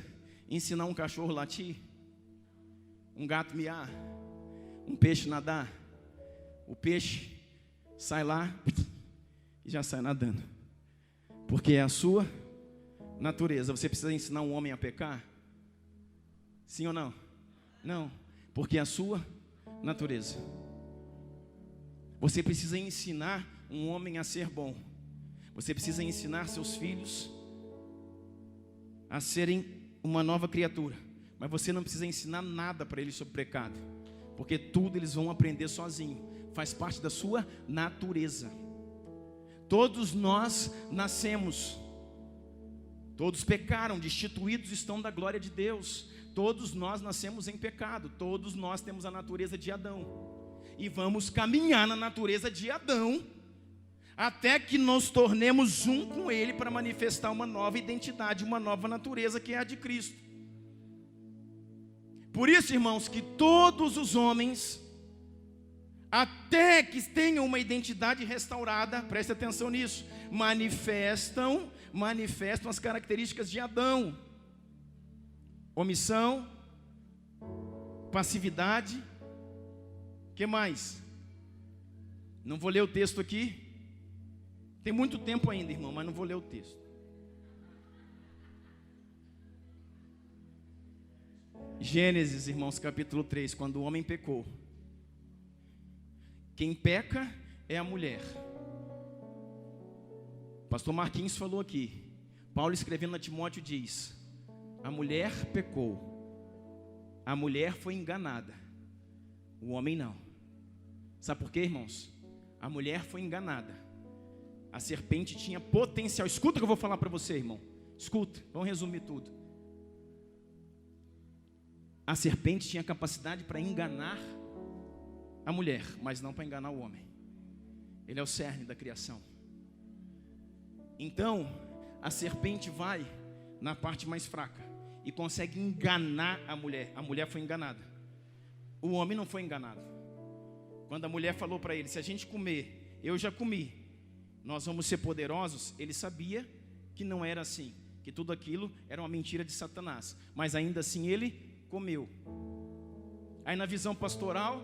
ensinar um cachorro a latir, um gato miar, um peixe nadar. O peixe sai lá e já sai nadando, porque é a sua natureza. Você precisa ensinar um homem a pecar? Sim ou não? Não, porque é a sua natureza. Você precisa ensinar um homem a ser bom. Você precisa ensinar seus filhos a serem uma nova criatura. Mas você não precisa ensinar nada para eles sobre pecado, porque tudo eles vão aprender sozinho. Faz parte da sua natureza. Todos nós nascemos, todos pecaram, destituídos estão da glória de Deus. Todos nós nascemos em pecado. Todos nós temos a natureza de Adão, e vamos caminhar na natureza de Adão até que nos tornemos um com Ele, para manifestar uma nova identidade, uma nova natureza, que é a de Cristo. Por isso, irmãos, que todos os homens, até que tenham uma identidade restaurada, preste atenção nisso, manifestam as características de Adão: omissão, passividade. O que mais? Não vou ler o texto aqui. Tem muito tempo ainda, irmão, mas não vou ler o texto. Gênesis, irmãos, capítulo 3, quando o homem pecou. Quem peca é a mulher. Pastor Marquinhos falou aqui. Paulo, escrevendo a Timóteo, diz: a mulher pecou. A mulher foi enganada. O homem não. Sabe por quê, irmãos? A mulher foi enganada. A serpente tinha potencial. Escuta o que eu vou falar para você, irmão. Escuta, vamos resumir tudo. A serpente tinha capacidade para enganar a mulher, mas não para enganar o homem. Ele é o cerne da criação. Então, a serpente vai na parte mais fraca e consegue enganar a mulher. A mulher foi enganada. O homem não foi enganado. Quando a mulher falou para ele: se a gente comer, eu já comi, nós vamos ser poderosos. Ele sabia que não era assim, que tudo aquilo era uma mentira de Satanás, mas ainda assim ele comeu. Aí na visão pastoral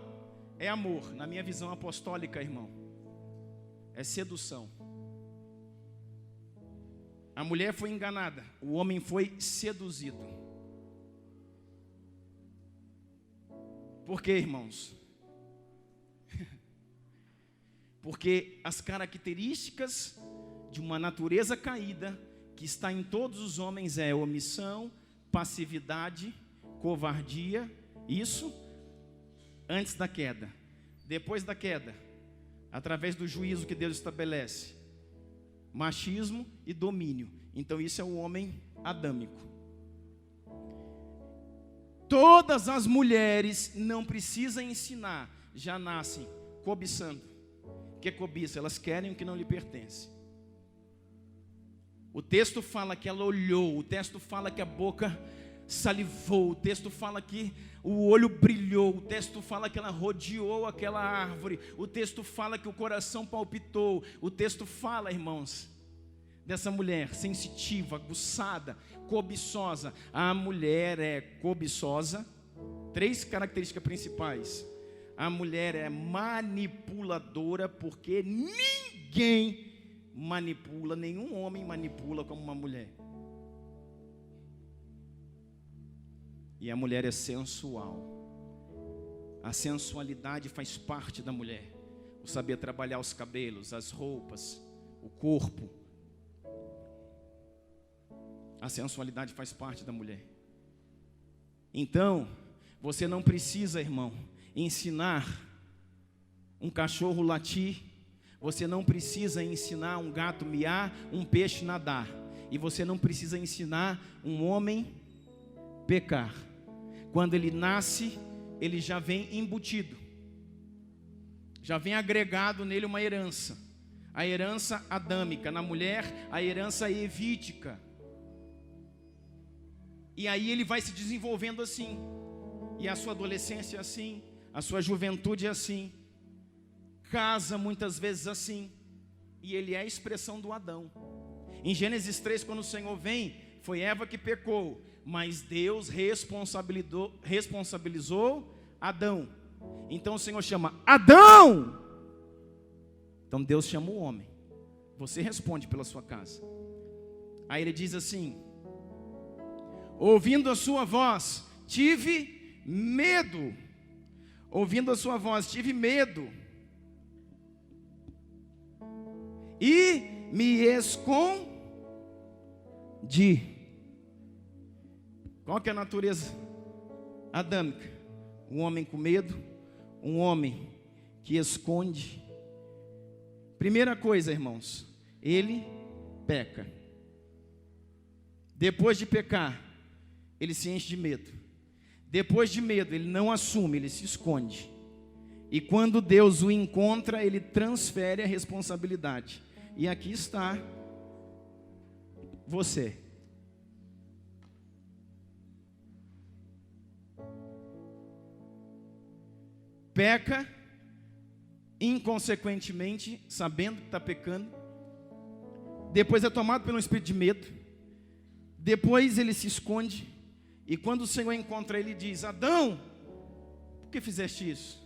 é amor, na minha visão apostólica, irmão, é sedução. A mulher foi enganada, o homem foi seduzido. Por quê, irmãos? Porque as características de uma natureza caída que está em todos os homens é omissão, passividade, covardia. Isso antes da queda. Depois da queda, através do juízo que Deus estabelece, machismo e domínio. Então isso é o homem adâmico. Todas as mulheres, não precisam ensinar, já nascem cobiçando. O que é cobiça? Elas querem o que não lhe pertence. O texto fala que ela olhou, o texto fala que a boca salivou, o texto fala que o olho brilhou, o texto fala que ela rodeou aquela árvore, o texto fala que o coração palpitou, o texto fala, irmãos, dessa mulher sensitiva, aguçada, cobiçosa. A mulher é cobiçosa, 3 características principais. A mulher é manipuladora, porque ninguém manipula, nenhum homem manipula como uma mulher. E a mulher é sensual. A sensualidade faz parte da mulher. O saber trabalhar os cabelos, as roupas, o corpo. A sensualidade faz parte da mulher. Então, você não precisa, irmão, ensinar um cachorro latir. Você não precisa ensinar um gato miar, um peixe nadar. E você não precisa ensinar um homem pecar. Quando ele nasce, ele já vem embutido. Já vem agregado nele uma herança. A herança adâmica. Na mulher, a herança evítica. E aí ele vai se desenvolvendo assim. E a sua adolescência é assim. A sua juventude é assim. Casa muitas vezes assim. E ele é a expressão do Adão. Em Gênesis 3, quando o Senhor vem, foi Eva que pecou, mas Deus responsabilizou Adão. Então o Senhor chama Adão. Então Deus chama o homem. Você responde pela sua casa. Aí ele diz assim: ouvindo a sua voz, tive medo. Ouvindo a sua voz, tive medo. E me escondi. Qual que é a natureza adâmica? Um homem com medo, um homem que esconde. Primeira coisa, irmãos, ele peca. Depois de pecar, ele se enche de medo. Depois de medo, ele não assume, ele se esconde. E quando Deus o encontra, ele transfere a responsabilidade. E aqui está você. Peca, inconsequentemente, sabendo que está pecando. Depois é tomado pelo espírito de medo. Depois ele se esconde. E quando o Senhor encontra ele, diz: Adão, por que fizeste isso?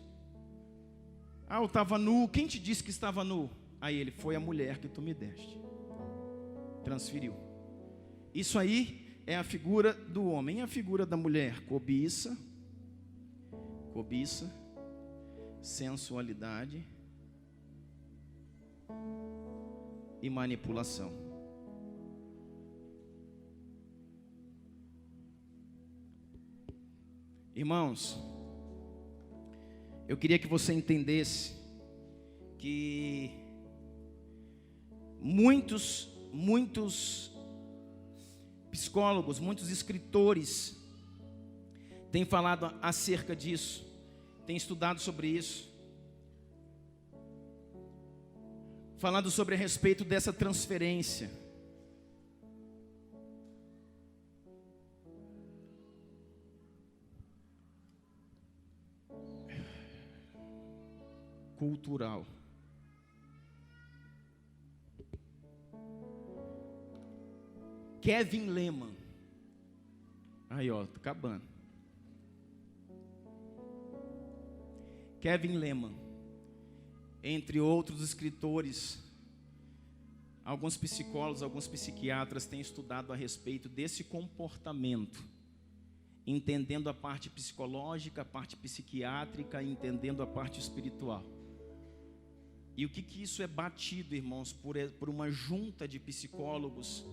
Ah, eu estava nu. Quem te disse que estava nu? Aí ele: foi a mulher que tu me deste. Transferiu. Isso aí é a figura do homem. E a figura da mulher? Cobiça, sensualidade e manipulação. Irmãos, eu queria que você entendesse que muitos psicólogos, muitos escritores têm falado acerca disso, têm estudado sobre isso, falado sobre a respeito dessa transferência. Cultural. Kevin Leman. Aí, ó, tô acabando. Kevin Leman, entre outros escritores, alguns psicólogos, alguns psiquiatras têm estudado a respeito desse comportamento, entendendo a parte psicológica, a parte psiquiátrica, entendendo a parte espiritual. E o que isso é batido, irmãos, por uma junta de psicólogos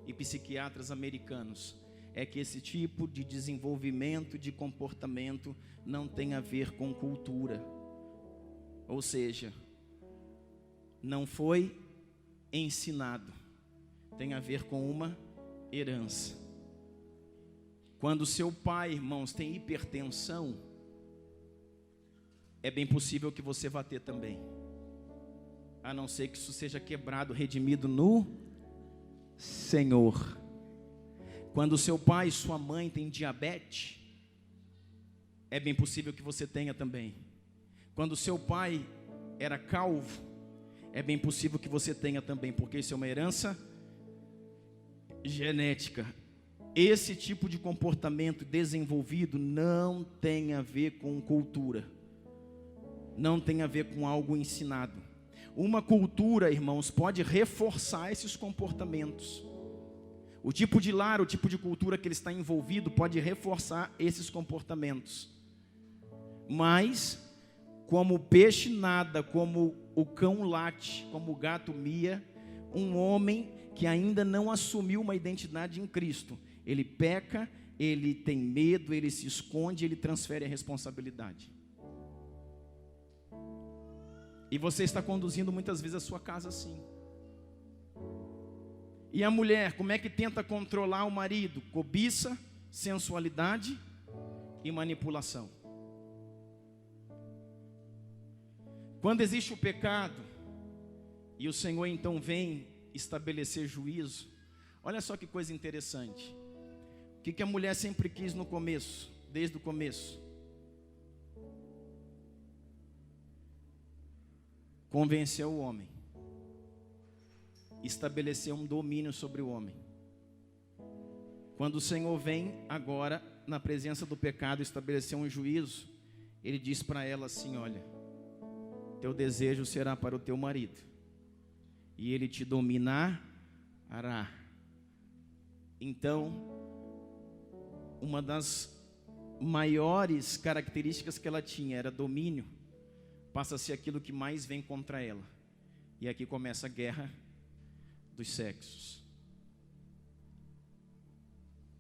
e psiquiatras americanos, é que esse tipo de desenvolvimento de comportamento não tem a ver com cultura. Ou seja, não foi ensinado, tem a ver com uma herança. Quando seu pai, irmãos, tem hipertensão, é bem possível que você vá ter também. A não ser que isso seja quebrado, redimido no Senhor. Quando seu pai e sua mãe têm diabetes, é bem possível que você tenha também. Quando seu pai era calvo, é bem possível que você tenha também, porque isso é uma herança genética. Esse tipo de comportamento desenvolvido não tem a ver com cultura, não tem a ver com algo ensinado. Uma cultura, irmãos, pode reforçar esses comportamentos. O tipo de lar, o tipo de cultura que ele está envolvido pode reforçar esses comportamentos. Mas, como o peixe nada, como o cão late, como o gato mia, um homem que ainda não assumiu uma identidade em Cristo, ele peca, ele tem medo, ele se esconde, ele transfere a responsabilidade. E você está conduzindo muitas vezes a sua casa assim. E a mulher, como é que tenta controlar o marido? Cobiça, sensualidade e manipulação. Quando existe o pecado, e o Senhor então vem estabelecer juízo, olha só que coisa interessante. O que a mulher sempre quis no começo, desde o começo? Convencer o homem, estabelecer um domínio sobre o homem. Quando o Senhor vem agora, na presença do pecado, estabelecer um juízo, Ele diz para ela assim: olha, teu desejo será para o teu marido, e ele te dominará. Então, uma das maiores características que ela tinha era domínio, passa a ser aquilo que mais vem contra ela. E aqui começa a guerra dos sexos.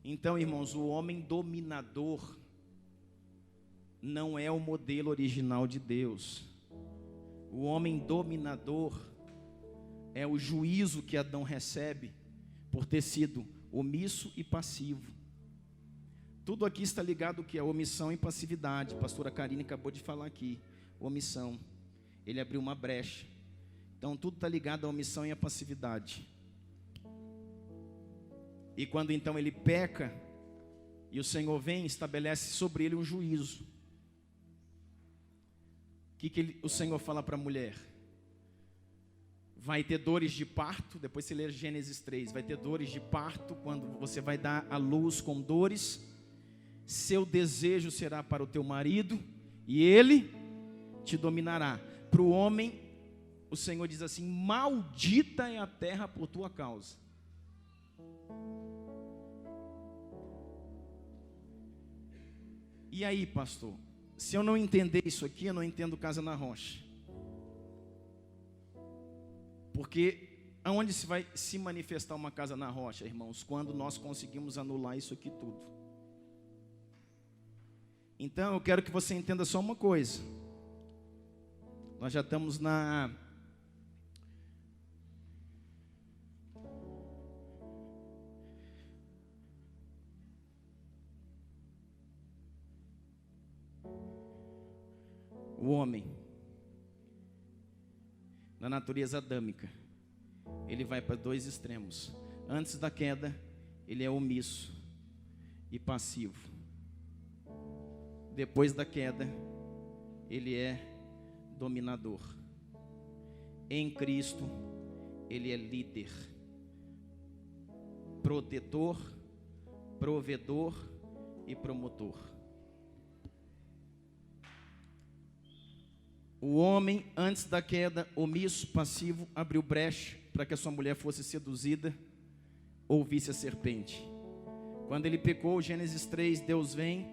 Então, irmãos, o homem dominador não é o modelo original de Deus. O homem dominador é o juízo que Adão recebe por ter sido omisso e passivo. Tudo aqui está ligado que é omissão e passividade. A pastora Karine acabou de falar aqui. Omissão. Ele abriu uma brecha. Então tudo está ligado à omissão e à passividade. E quando então ele peca, e o Senhor vem e estabelece sobre ele um juízo. O que o Senhor fala para a mulher? Vai ter dores de parto, depois você lê Gênesis 3, vai ter dores de parto, quando você vai dar à luz com dores, seu desejo será para o teu marido, e ele te dominará. Para o homem, o Senhor diz assim: maldita é a terra por tua causa. E aí, pastor, se eu não entender isso aqui, eu não entendo Casa na Rocha. Porque aonde se vai se manifestar uma casa na rocha, irmãos? Quando nós conseguimos anular isso aqui tudo. Então eu quero que você entenda só uma coisa. Nós já estamos o homem, na natureza adâmica, ele vai para dois extremos. Antes da queda, ele é omisso e passivo. Depois da queda, ele é dominador. Em Cristo, ele é líder, protetor, provedor e promotor. O homem, antes da queda, omisso, passivo, abriu brecha para que a sua mulher fosse seduzida, ouvisse a serpente. Quando ele pecou, Gênesis 3, Deus vem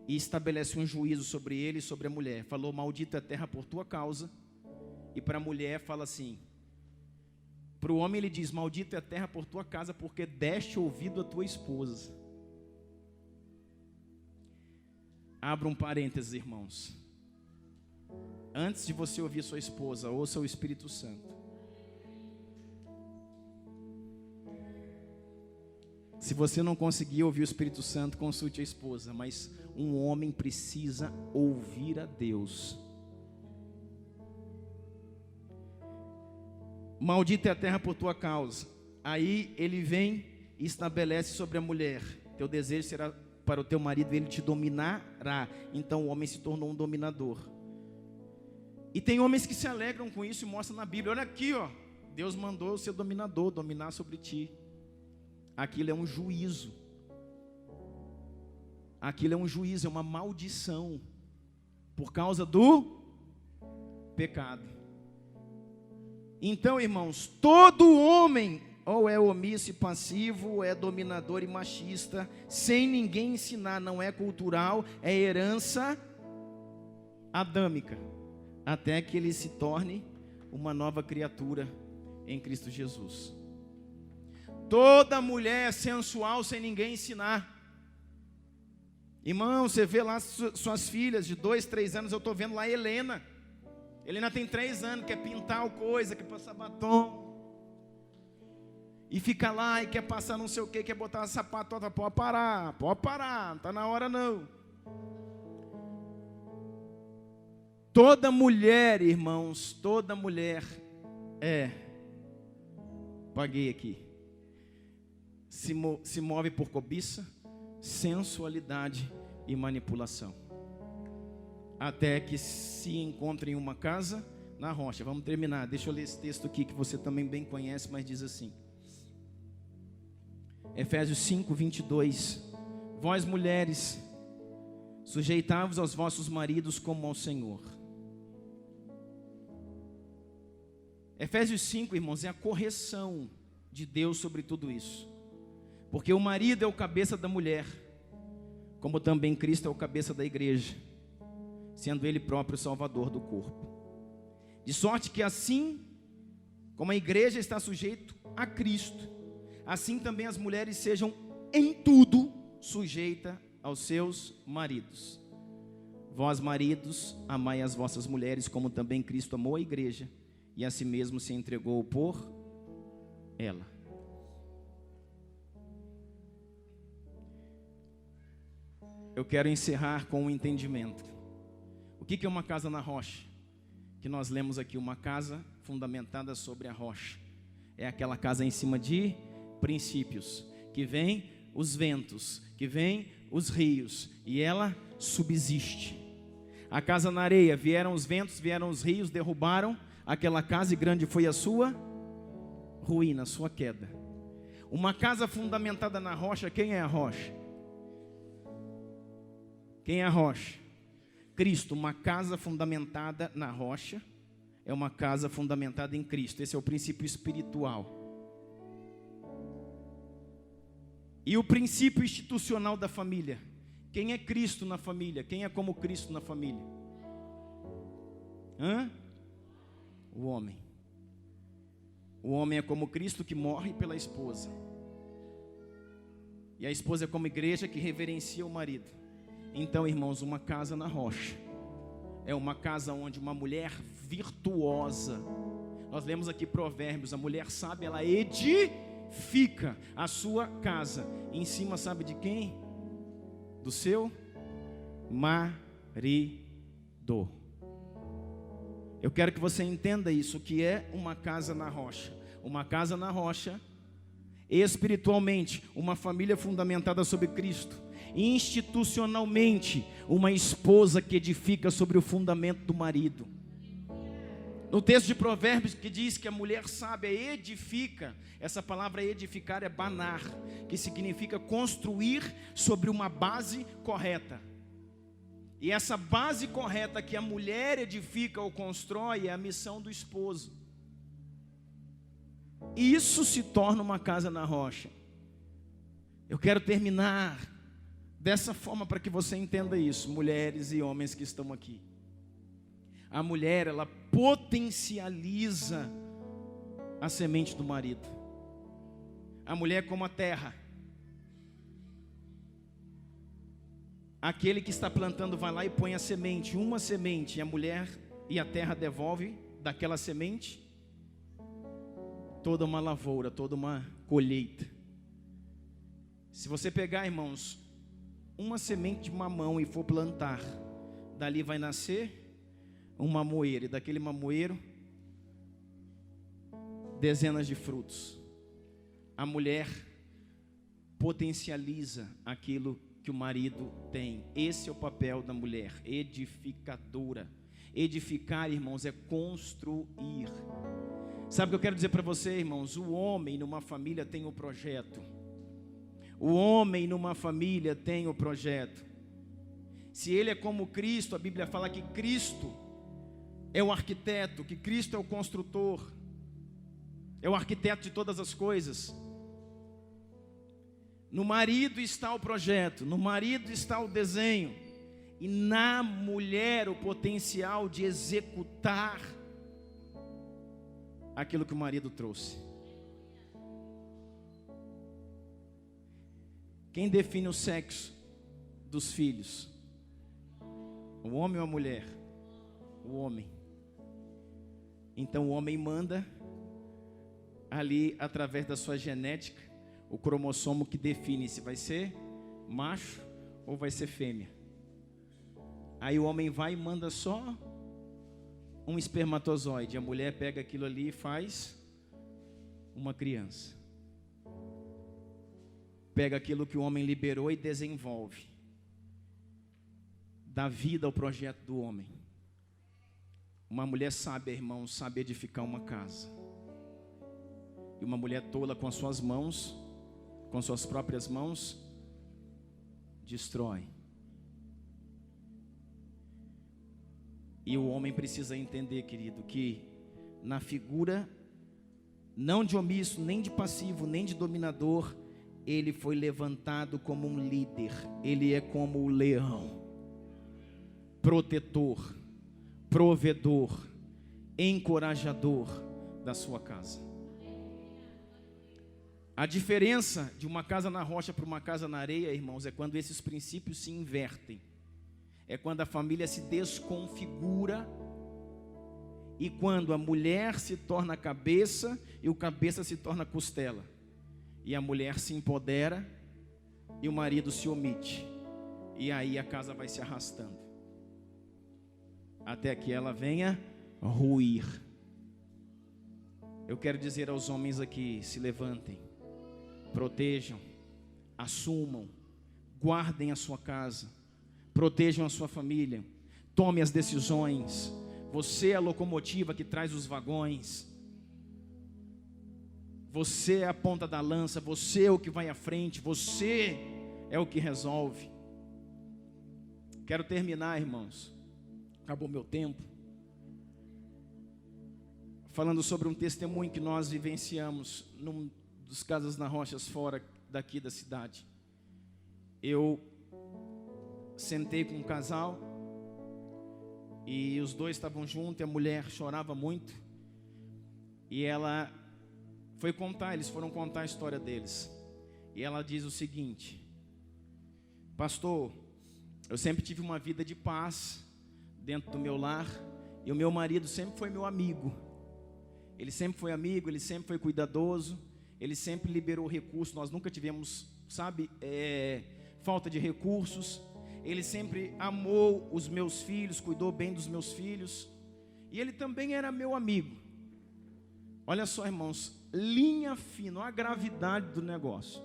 e estabelece um juízo sobre ele e sobre a mulher. Falou: maldita é a terra por tua causa. E para a mulher fala assim, para o homem ele diz: maldita é a terra por tua causa, porque deste ouvido a tua esposa. Abra um parênteses, irmãos. Antes de você ouvir sua esposa, ouça o Espírito Santo. Se você não conseguir ouvir o Espírito Santo, consulte a esposa. Mas um homem precisa ouvir a Deus. Maldita é a terra por tua causa. Aí ele vem e estabelece sobre a mulher: teu desejo será para o teu marido, ele te dominará. Então o homem se tornou um dominador. E tem homens que se alegram com isso e mostram na Bíblia: olha aqui, ó, Deus mandou o seu dominador dominar sobre ti. Aquilo é um juízo. Aquilo é um juízo, é uma maldição, por causa do pecado. Então, irmãos, todo homem ou é omisso e passivo, ou é dominador e machista, sem ninguém ensinar, não é cultural, é herança adâmica, até que ele se torne uma nova criatura em Cristo Jesus. Toda mulher é sensual sem ninguém ensinar. Irmão, você vê lá suas filhas de 2, 3 anos, eu estou vendo lá a Helena. Helena tem 3 anos, quer pintar coisa, quer passar batom. E fica lá e quer passar não sei o que, quer botar uma sapatota. Pode parar, não está na hora não. Toda mulher, irmãos, toda mulher paguei aqui, se move por cobiça, sensualidade e manipulação, até que se encontre em uma casa na rocha. Vamos terminar, deixa eu ler esse texto aqui que você também bem conhece, mas diz assim, Efésios 5, 22, vós mulheres, sujeitai-vos aos vossos maridos como ao Senhor. Efésios 5, irmãos, é a correção de Deus sobre tudo isso, porque o marido é o cabeça da mulher, como também Cristo é o cabeça da igreja, sendo ele próprio o salvador do corpo. De sorte que assim como a igreja está sujeita a Cristo, assim também as mulheres sejam em tudo sujeitas aos seus maridos. Vós maridos, amai as vossas mulheres, como também Cristo amou a igreja, e a si mesmo se entregou por ela. Eu quero encerrar com um entendimento. O que é uma casa na rocha? Que nós lemos aqui, uma casa fundamentada sobre a rocha. É aquela casa em cima de princípios, que vem os ventos, que vem os rios, e ela subsiste. A casa na areia, vieram os ventos, vieram os rios, derrubaram aquela casa, e grande foi a sua ruína, a sua queda. Uma casa fundamentada na rocha, quem é a rocha? Quem é a rocha? Cristo. Uma casa fundamentada na rocha é uma casa fundamentada em Cristo. Esse é o princípio espiritual. E o princípio institucional da família. Quem é Cristo na família? Quem é como Cristo na família? O homem. O homem é como Cristo, que morre pela esposa. E a esposa é como igreja, que reverencia o marido. Então, irmãos, uma casa na rocha é uma casa onde uma mulher virtuosa, nós lemos aqui Provérbios, a mulher sábia, ela edifica a sua casa em cima, sabe de quem? Do seu marido. Eu quero que você entenda isso, que é uma casa na rocha. Uma casa na rocha, espiritualmente, uma família fundamentada sobre Cristo. Institucionalmente, uma esposa que edifica sobre o fundamento do marido. No texto de Provérbios, que diz que a mulher sábia edifica, essa palavra edificar é banar, que significa construir sobre uma base correta. E essa base correta que a mulher edifica ou constrói é a missão do esposo. Isso se torna uma casa na rocha. Eu quero terminar dessa forma para que você entenda isso, mulheres e homens que estão aqui. A mulher, ela potencializa a semente do marido. A mulher é como a terra. Aquele que está plantando vai lá e põe a semente, uma semente, e a mulher e a terra devolve daquela semente toda uma lavoura, toda uma colheita. Se você pegar, irmãos, uma semente de mamão e for plantar, dali vai nascer um mamoeiro, e daquele mamoeiro dezenas de frutos. a mulher potencializa aquilo que o marido tem. Esse é o papel da mulher, edificadora. Edificar, irmãos, é construir. Sabe o que eu quero dizer para você, irmãos? O homem numa família tem um projeto. O homem numa família tem um projeto. Se ele é como Cristo, a Bíblia fala que Cristo é o arquiteto, que Cristo é o construtor, é o arquiteto de todas as coisas. No marido está o projeto, no marido está o desenho, e na mulher o potencial de executar aquilo que o marido trouxe. Quem define o sexo dos filhos? O homem ou a mulher? O homem. Então o homem manda ali através da sua genética o cromossomo que define se vai ser macho ou vai ser fêmea. Aí o homem vai e manda só um espermatozoide. A mulher pega aquilo ali e faz uma criança. Pega aquilo que o homem liberou e desenvolve. Dá vida ao projeto do homem. Uma mulher sábia, irmão, sabe edificar uma casa. E uma mulher tola com as suas mãos, com suas próprias mãos, destrói. E o homem precisa entender, querido, que na figura, não de omisso, nem de passivo, nem de dominador, ele foi levantado como um líder. Ele é como o leão, protetor, provedor, encorajador da sua casa. A diferença de uma casa na rocha para uma casa na areia, irmãos, é quando esses princípios se invertem. É quando a família se desconfigura e quando a mulher se torna cabeça e o cabeça se torna costela. E a mulher se empodera e o marido se omite. E aí a casa vai se arrastando até que ela venha ruir. Eu quero dizer aos homens aqui: se levantem, protejam, assumam, guardem a sua casa, protejam a sua família, tome as decisões. Você é a locomotiva que traz os vagões, você é a ponta da lança, você é o que vai à frente, você é o que resolve. Quero terminar, irmãos, acabou meu tempo, falando sobre um testemunho que nós vivenciamos num dos Casas na Rochas fora daqui da cidade. Eu sentei com um casal e os dois estavam juntos e a mulher chorava muito. E ela foi contar, eles foram contar a história deles. E ela diz o seguinte: pastor, eu sempre tive uma vida de paz dentro do meu lar, e o meu marido sempre foi meu amigo. Ele sempre foi amigo, ele sempre foi cuidadoso, ele sempre liberou recursos, nós nunca tivemos, falta de recursos. Ele sempre amou os meus filhos, cuidou bem dos meus filhos, e ele também era meu amigo. Olha só, irmãos, linha fina, olha a gravidade do negócio.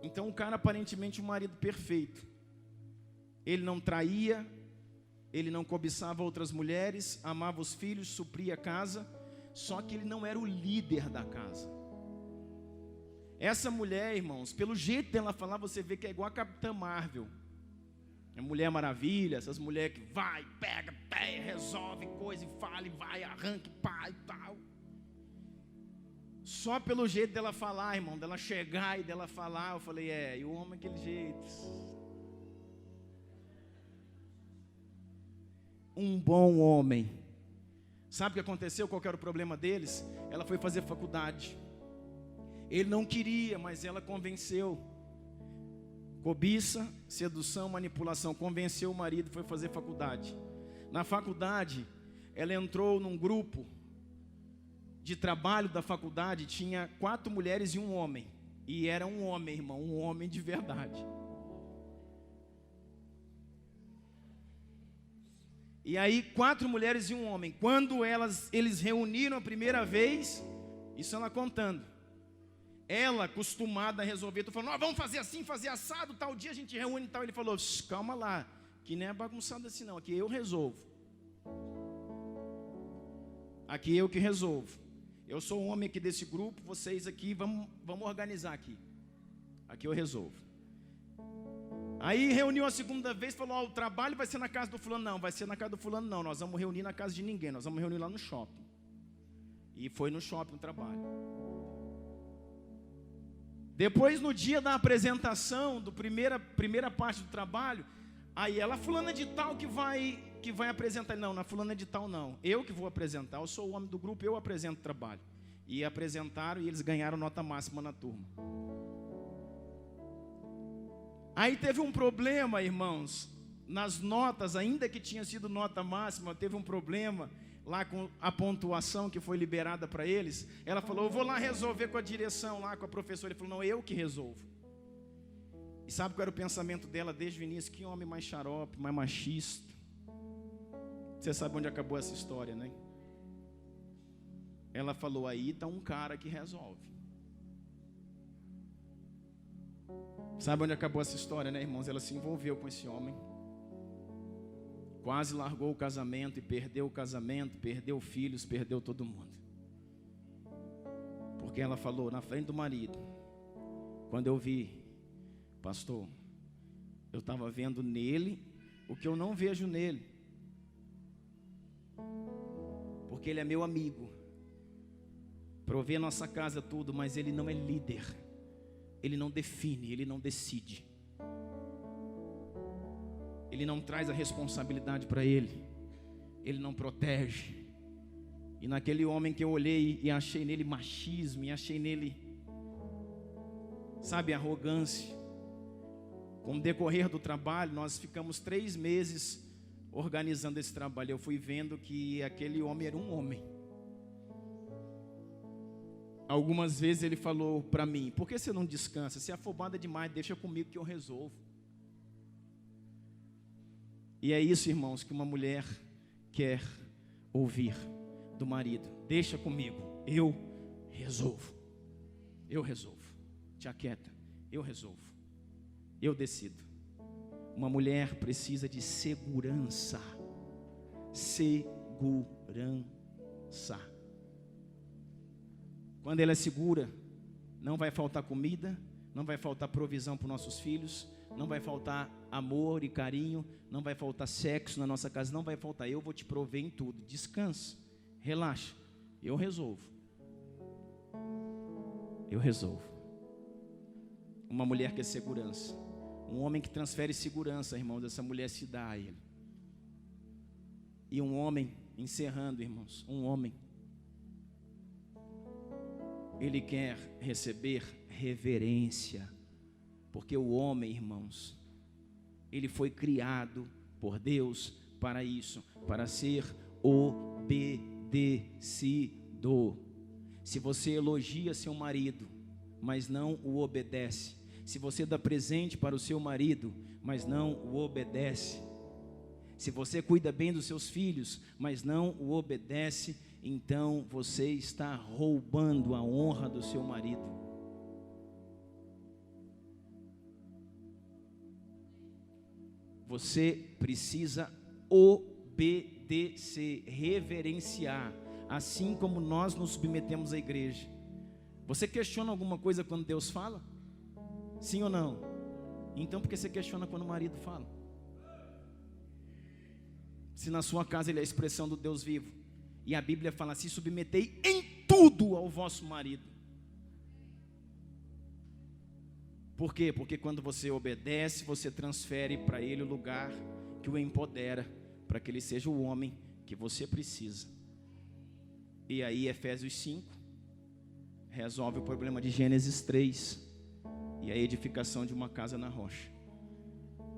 Então o cara aparentemente um marido perfeito. Ele não traía, ele não cobiçava outras mulheres, amava os filhos, supria a casa, só que ele não era o líder da casa. Essa mulher, irmãos, pelo jeito dela falar, você vê que é igual a Capitã Marvel, a Mulher Maravilha, essas mulheres que vai, pega, resolve coisa, e fala, e vai, arranca, pá, e tal. Só pelo jeito dela falar, irmão, dela chegar e dela falar, eu falei, e o homem aquele jeito. Um bom homem. Sabe o que aconteceu? Qual que era o problema deles? Ela foi fazer faculdade. Ele não queria, mas ela convenceu. Cobiça, sedução, manipulação. Convenceu o marido e foi fazer faculdade. Na faculdade, ela entrou num grupo de trabalho da faculdade. Tinha 4 mulheres e um homem. E era um homem, irmão, um homem de verdade. E aí 4 mulheres e um homem. Quando eles reuniram a primeira vez, isso ela contando, Ela, acostumada a resolver, estou falando, vamos fazer assim, fazer assado, tal dia a gente reúne e tal. Ele falou, calma lá, que não é bagunçado assim não, aqui eu resolvo. Aqui eu que resolvo. Eu sou o homem aqui desse grupo, vocês aqui, vamos organizar aqui. Aqui eu resolvo. Aí reuniu a segunda vez, falou, o trabalho vai ser na casa do fulano. Não, vai ser na casa do fulano não, nós vamos reunir na casa de ninguém, nós vamos reunir lá no shopping. E foi no shopping o trabalho. Depois, no dia da apresentação, da primeira parte do trabalho, aí ela, fulana de tal que vai apresentar. Não, na fulana de tal não, eu que vou apresentar, eu sou o homem do grupo, eu apresento o trabalho. E apresentaram e eles ganharam nota máxima na turma. Aí teve um problema, irmãos, nas notas, ainda que tinha sido nota máxima, teve um problema lá com a pontuação que foi liberada para eles. Ela falou, eu vou lá resolver com a direção, lá com a professora. Ele falou, não, eu que resolvo. E sabe qual era o pensamento dela desde o início? Que homem mais xarope, mais machista. Você sabe onde acabou essa história, né? Ela falou, aí está um cara que resolve. Sabe onde acabou essa história, né, irmãos? Ela se envolveu com esse homem. Quase largou o casamento e perdeu o casamento, perdeu filhos, perdeu todo mundo. Porque ela falou na frente do marido, quando eu vi, pastor, eu estava vendo nele o que eu não vejo nele. Porque ele é meu amigo, provê nossa casa tudo, mas ele não é líder. Ele não define, ele não decide. Ele não traz a responsabilidade para ele. Ele não protege. E naquele homem que eu olhei e achei nele machismo, e achei nele, sabe, arrogância. Com o decorrer do trabalho, nós ficamos 3 meses organizando esse trabalho. Eu fui vendo que aquele homem era um homem. Algumas vezes ele falou para mim, por que você não descansa? Você é afobada demais, deixa comigo que eu resolvo. E é isso, irmãos, que uma mulher quer ouvir do marido. Deixa comigo, eu resolvo. Eu resolvo. Te aquieta, eu resolvo. Eu decido. Uma mulher precisa de segurança. Segurança. Quando ela é segura, não vai faltar comida, não vai faltar provisão para os nossos filhos, não vai faltar amor e carinho, não vai faltar sexo na nossa casa, não vai faltar. Eu vou te prover em tudo. Descansa, relaxa, eu resolvo. Eu resolvo. Uma mulher que é segurança, um homem que transfere segurança, irmãos, essa mulher se dá a ele. E um homem, encerrando, irmãos, um homem, ele quer receber reverência, porque o homem, irmãos, ele foi criado por Deus para isso, para ser obedecido. Se você elogia seu marido, mas não o obedece, se você dá presente para o seu marido, mas não o obedece, se você cuida bem dos seus filhos, mas não o obedece, então você está roubando a honra do seu marido. Você precisa obedecer, reverenciar, assim como nós nos submetemos à igreja. Você questiona alguma coisa quando Deus fala? Sim ou não? Então por que você questiona quando o marido fala? Se na sua casa ele é a expressão do Deus vivo. E a Bíblia fala, se submetei em tudo ao vosso marido. Por quê? Porque quando você obedece, você transfere para ele o lugar que o empodera, para que ele seja o homem que você precisa. E aí Efésios 5 resolve o problema de Gênesis 3 e a edificação de uma casa na rocha,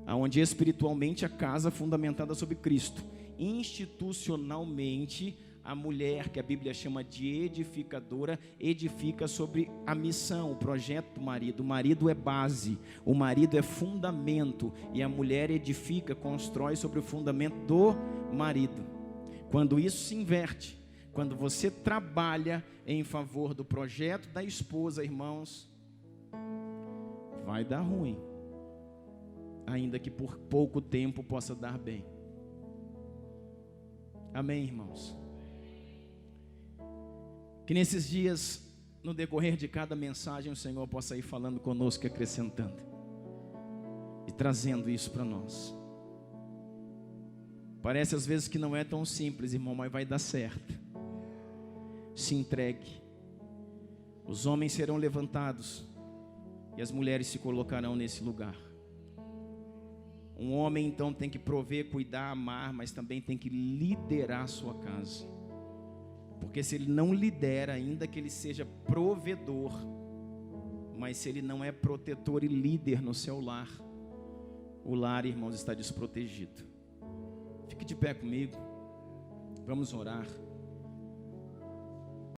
aonde espiritualmente a casa fundamentada sobre Cristo, institucionalmente a mulher, que a Bíblia chama de edificadora, edifica sobre a missão, o projeto do marido. O marido é base, o marido é fundamento, e a mulher edifica, constrói sobre o fundamento do marido. Quando isso se inverte, Quando você trabalha em favor do projeto da esposa, irmãos, vai dar ruim, ainda que por pouco tempo possa dar bem. Amém, irmãos? Que nesses dias, no decorrer de cada mensagem, o Senhor possa ir falando conosco e acrescentando e trazendo isso para nós. Parece às vezes que não é tão simples, irmão, mas vai dar certo. Se entregue. Os homens serão levantados e as mulheres se colocarão nesse lugar. Um homem então tem que prover, cuidar, amar, mas também tem que liderar a sua casa. Porque se ele não lidera, ainda que ele seja provedor, mas se ele não é protetor e líder no seu lar, o lar, irmãos, está desprotegido. Fique de pé comigo. Vamos orar.